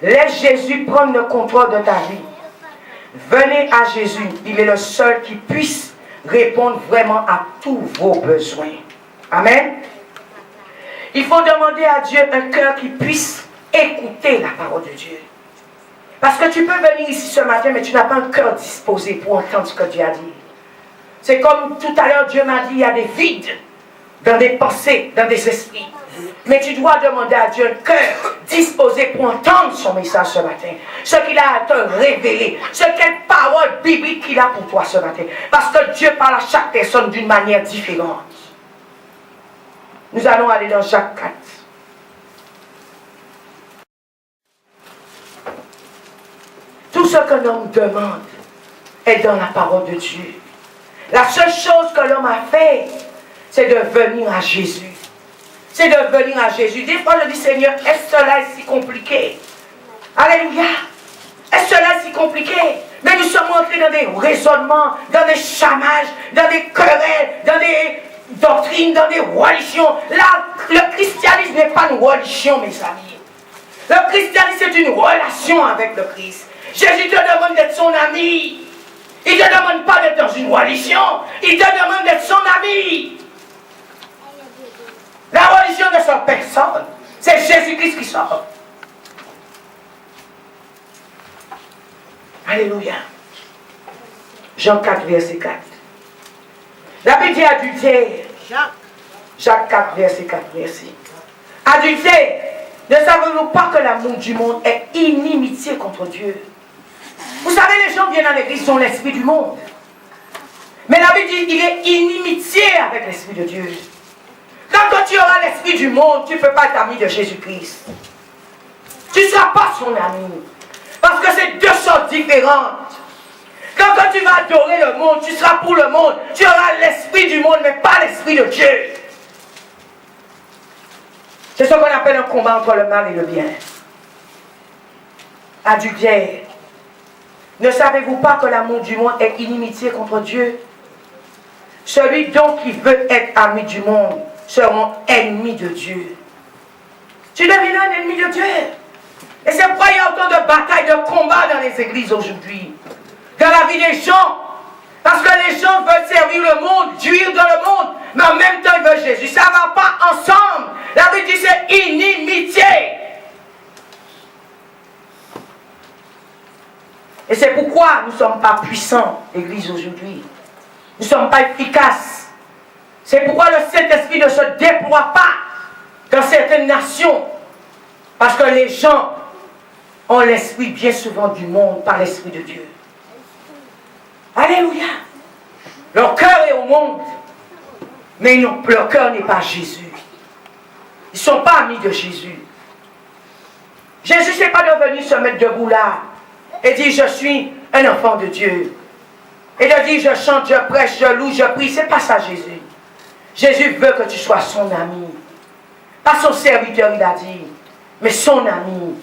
Laisse Jésus prendre le contrôle de ta vie. Venez à Jésus. Il est le seul qui puisse répondre vraiment à tous vos besoins. Amen. Il faut demander à Dieu un cœur qui puisse écouter la parole de Dieu. Parce que tu peux venir ici ce matin, mais tu n'as pas un cœur disposé pour entendre ce que Dieu a dit. C'est comme tout à l'heure, Dieu m'a dit, il y a des vides dans des pensées, dans des esprits. Mais tu dois demander à Dieu un cœur disposé pour entendre son message ce matin. Ce qu'il a à te révéler. Quelle parole biblique qu'il a pour toi ce matin. Parce que Dieu parle à chaque personne d'une manière différente. Nous allons aller dans Jacques 4. Tout ce que l'homme demande est dans la parole de Dieu. La seule chose que l'homme a fait, c'est de venir à Jésus. C'est de venir à Jésus. Des fois, je dis, Seigneur, est-ce que cela est si compliqué? Alléluia. Est-ce que cela est si compliqué? Mais nous sommes entrés dans des raisonnements, dans des chamages, dans des querelles, dans des doctrines, dans des religions. Là, le christianisme n'est pas une religion, mes amis. Le christianisme, c'est une relation avec le Christ. Jésus te demande d'être son ami. Il ne te demande pas d'être dans une religion. Il te demande d'être son ami. La religion ne sort personne. C'est Jésus-Christ qui sort. Alléluia. Jean 4, verset 4. La Bible dit adultère. Jacques 4, verset 4. Merci. Adultère. Ne savez-vous pas que l'amour du monde est inimitié contre Dieu? Vous savez, les gens viennent à l'église, ils ont l'esprit du monde. Mais la Bible dit qu'il est inimitié avec l'esprit de Dieu. Quand tu auras l'esprit du monde, tu ne peux pas être ami de Jésus-Christ. Tu ne seras pas son ami. Parce que c'est deux choses différentes. Quand tu vas adorer le monde, tu seras pour le monde. Tu auras l'esprit du monde, mais pas l'esprit de Dieu. C'est ce qu'on appelle un combat entre le mal et le bien. Adultère. Ne savez-vous pas que l'amour du monde est inimitié contre Dieu? Celui donc qui veut être ami du monde sera ennemi de Dieu. Tu deviens un ennemi de Dieu. Et c'est pourquoi il y a autant de batailles, de combats dans les églises aujourd'hui. Dans la vie des gens. Parce que les gens veulent servir le monde, jouir dans le monde, mais en même temps ils veulent Jésus. Ça ne va pas ensemble. La Bible dit c'est inimitié. Et c'est pourquoi nous ne sommes pas puissants, l'Église aujourd'hui. Nous ne sommes pas efficaces. C'est pourquoi le Saint-Esprit ne se déploie pas dans certaines nations. Parce que les gens ont l'esprit bien souvent du monde par l'Esprit de Dieu. Alléluia. Leur cœur est au monde. Mais leur cœur n'est pas Jésus. Ils ne sont pas amis de Jésus. Jésus n'est pas devenu se mettre debout là et dire je suis un enfant de Dieu. Et de dire je chante, je prêche, je loue, je prie. Ce n'est pas ça Jésus. Jésus veut que tu sois son ami. Pas son serviteur, il a dit, mais son ami.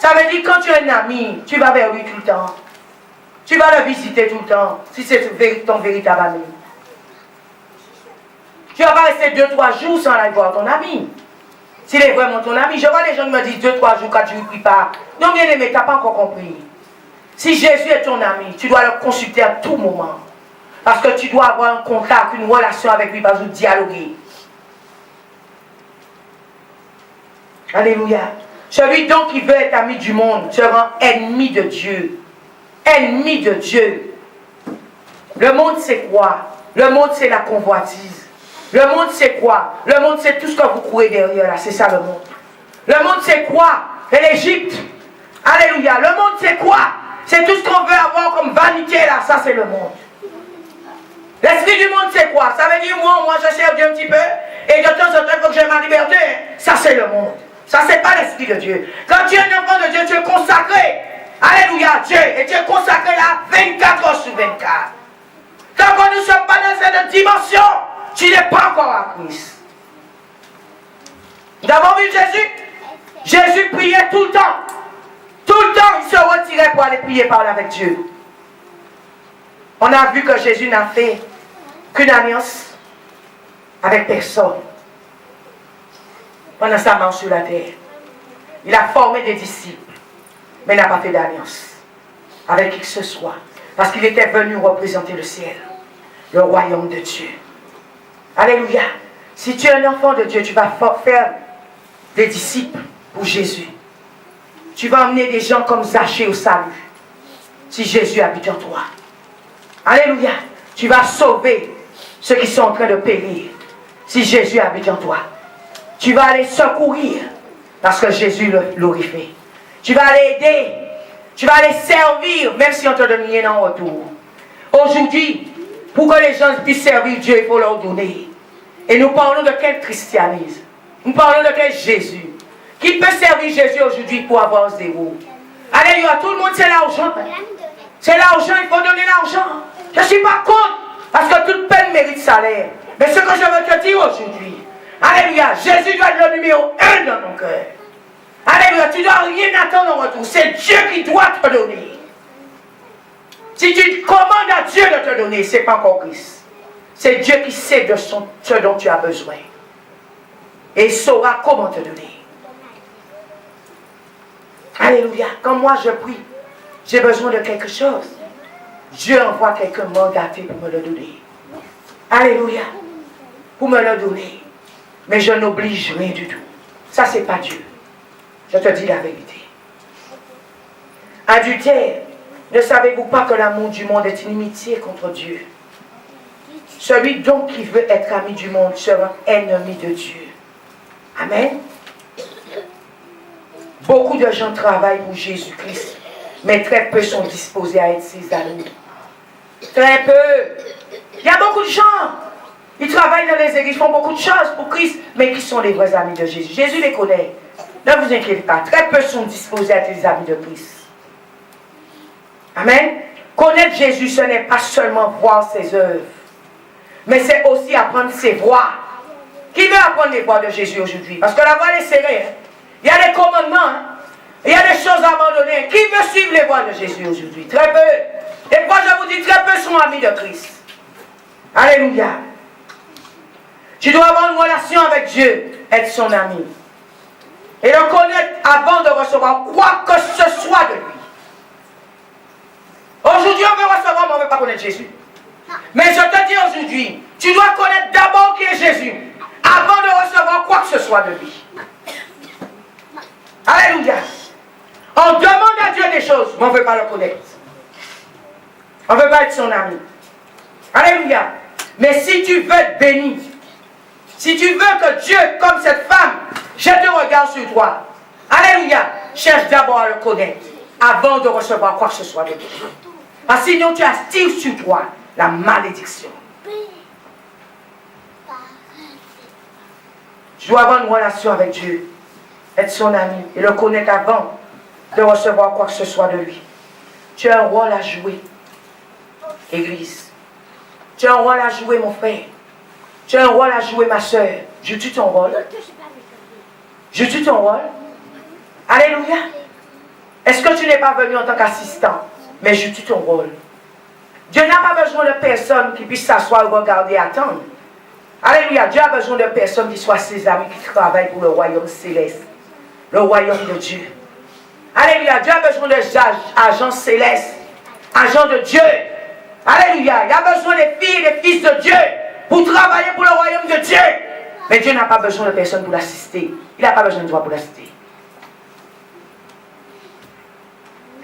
Ça veut dire quand tu es un ami, tu vas vers lui tout le temps. Tu vas le visiter tout le temps, si c'est ton véritable ami. Tu vas pas rester 2-3 jours sans aller voir ton ami. S'il est vraiment ton ami, je vois les gens qui me disent 2-3 jours, 4 jours, ils ne prient pas. Non, bien aimé, tu n'as pas encore compris. Si Jésus est ton ami, tu dois le consulter à tout moment. Parce que tu dois avoir un contact, une relation avec lui, parce que dialoguer. Alléluia. Celui donc qui veut être ami du monde sera ennemi de Dieu. Ennemi de Dieu. Le monde c'est quoi? Le monde c'est la convoitise. Le monde c'est quoi? Le monde c'est tout ce que vous courez derrière là, c'est ça le monde. Le monde c'est quoi? C'est l'Égypte. Alléluia. Le monde c'est quoi? C'est tout ce qu'on veut avoir comme vanité là, ça c'est le monde. L'esprit du monde c'est quoi? Ça veut dire moi je sers Dieu un petit peu et de temps en temps il faut que j'ai ma liberté. Ça c'est le monde. Ça c'est pas l'esprit de Dieu. Quand tu es un enfant de Dieu, tu es consacré. Alléluia, Dieu. Et tu es consacré là 24 heures sur 24. Tant que nous ne sommes pas dans cette dimension, tu n'es pas encore à Christ. Nous avons vu Jésus. Jésus priait tout le temps. Tout le temps, il se retirait pour aller prier, parler avec Dieu. On a vu que Jésus n'a fait qu'une alliance avec personne. Pendant sa marche sur la terre. Il a formé des disciples. Mais n'a pas fait d'alliance avec qui que ce soit. Parce qu'il était venu représenter le ciel, le royaume de Dieu. Alléluia. Si tu es un enfant de Dieu, tu vas faire des disciples pour Jésus. Tu vas emmener des gens comme Zachée au salut. Si Jésus habite en toi. Alléluia. Tu vas sauver ceux qui sont en train de périr. Si Jésus habite en toi. Tu vas aller secourir parce que Jésus l'aurait fait. Tu vas aller aider. Tu vas aller servir, même si on te donne rien en retour. Aujourd'hui, pour que les gens puissent servir Dieu, il faut leur donner. Et nous parlons de quel christianisme? Nous parlons de quel Jésus? Qui peut servir Jésus aujourd'hui pour avoir zéro? Alléluia, tout le monde c'est l'argent. C'est l'argent, il faut donner l'argent. Je ne suis pas contre, parce que toute peine mérite salaire. Mais ce que je veux te dire aujourd'hui, alléluia, Jésus doit être le numéro 1 dans ton cœur. Alléluia, tu ne dois rien attendre en retour. C'est Dieu qui doit te donner. Si tu commandes à Dieu de te donner, ce n'est pas encore Christ. C'est Dieu qui sait de ce dont tu as besoin. Et il saura comment te donner. Alléluia. Quand moi je prie, j'ai besoin de quelque chose. Dieu envoie quelqu'un mandaté pour me le donner. Alléluia. Pour me le donner. Mais je n'oblige rien du tout. Ça, c'est pas Dieu. Je te dis la vérité. Adultère, ne savez-vous pas que l'amour du monde est inimitié contre Dieu? Celui donc qui veut être ami du monde sera ennemi de Dieu. Amen. Beaucoup de gens travaillent pour Jésus-Christ, Mais très peu sont disposés à être ses amis. Très peu. Il y a beaucoup de gens. Ils travaillent dans les églises, font beaucoup de choses pour Christ, mais qui sont les vrais amis de Jésus? Jésus les connaît. Ne vous inquiétez pas. Très peu sont disposés à être les amis de Christ. Amen. Connaître Jésus, ce n'est pas seulement voir ses œuvres, mais c'est aussi apprendre ses voies. Qui veut apprendre les voies de Jésus aujourd'hui? Parce que la voie est serrée. Hein? Il y a des commandements. Hein? Il y a des choses à abandonner. Qui veut suivre les voies de Jésus aujourd'hui? Très peu. Et moi je vous dis, très peu sont amis de Christ. Alléluia. Tu dois avoir une relation avec Dieu, être son ami. Et le connaître avant de recevoir quoi que ce soit de lui. Aujourd'hui, on veut recevoir, mais on ne veut pas connaître Jésus. Mais je te dis aujourd'hui, tu dois connaître d'abord qui est Jésus, avant de recevoir quoi que ce soit de lui. Alléluia. On demande à Dieu des choses, mais on ne veut pas le connaître. On ne veut pas être son ami. Alléluia. Mais si tu veux être béni, si tu veux que Dieu, comme cette femme, jette un regard sur toi, alléluia, cherche d'abord à le connaître, avant de recevoir quoi que ce soit de lui. Parce que sinon tu attires sur toi la malédiction. Tu dois avoir une relation avec Dieu, être son ami et le connaître avant de recevoir quoi que ce soit de lui. Tu as un rôle à jouer, Église. Tu as un rôle à jouer, mon frère. Tu as un rôle à jouer, ma soeur. Joues-tu ton rôle? Joues-tu ton rôle? Alléluia. Est-ce que tu n'es pas venu en tant qu'assistant, mais joues-tu ton rôle? Dieu n'a pas besoin de personne qui puisse s'asseoir, regarder et attendre. Alléluia. Dieu a besoin de personnes qui soient ses amis, qui travaillent pour le royaume céleste, le royaume de Dieu. Alléluia. Dieu a besoin d'agents célestes, agents de Dieu. Alléluia. Il a besoin des filles et des fils de Dieu pour travailler pour le royaume de Dieu. Mais Dieu n'a pas besoin de personne pour l'assister. Il n'a pas besoin de toi pour l'assister.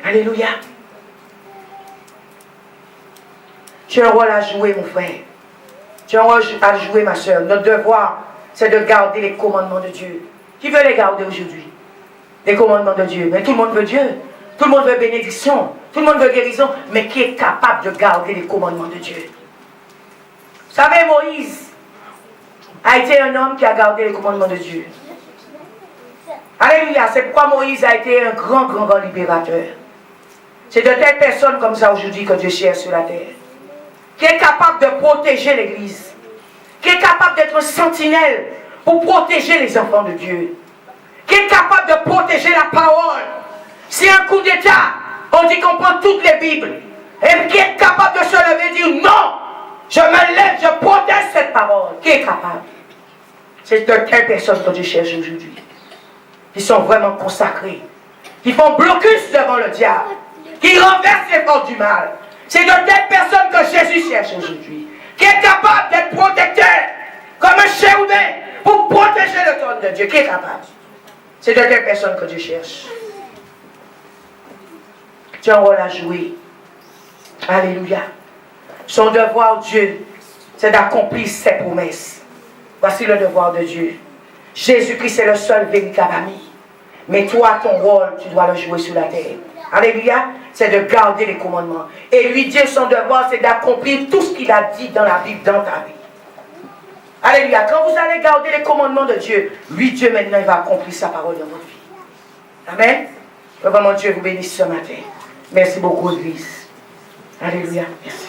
Alléluia. Tu as un rôle à jouer, mon frère. Tu as un rôle à jouer, ma soeur. Notre devoir, c'est de garder les commandements de Dieu. Qui veut les garder aujourd'hui? Les commandements de Dieu. Mais tout le monde veut Dieu. Tout le monde veut bénédiction. Tout le monde veut guérison. Mais qui est capable de garder les commandements de Dieu? Vous savez, Moïse a été un homme qui a gardé les commandements de Dieu. Alléluia. C'est pourquoi Moïse a été un grand libérateur. C'est de telles personnes comme ça aujourd'hui que Dieu cherche sur la terre. Qui est capable de protéger l'Église. Qui est capable d'être un sentinelle pour protéger les enfants de Dieu. Qui est capable de protéger la parole. Si un coup d'État, on dit qu'on prend toutes les Bibles. Et qui est capable de se lever et dire non, je me lève, je protège cette parole. Qui est capable? C'est de telles personnes que Dieu cherche aujourd'hui. Qui sont vraiment consacrés. Qui font blocus devant le diable. Qui renversent les forces du mal. C'est de telles personnes que Jésus cherche aujourd'hui. Qui est capable d'être protecteur comme un chérubin pour protéger le trône de Dieu. Qui est capable? C'est de telles personnes que Dieu cherche. Tu as un rôle à jouer. Alléluia. Son devoir, Dieu, c'est d'accomplir ses promesses. Voici le devoir de Dieu. Jésus-Christ est le seul véritable ami. Mais toi, ton rôle, tu dois le jouer sur la terre. Alléluia. C'est de garder les commandements. Et lui, Dieu, son devoir, c'est d'accomplir tout ce qu'il a dit dans la Bible, dans ta vie. Alléluia. Quand vous allez garder les commandements de Dieu, lui, Dieu, maintenant, il va accomplir sa parole dans votre vie. Amen. Que vraiment Dieu vous bénisse ce matin. Merci beaucoup, Église. Alléluia. Merci.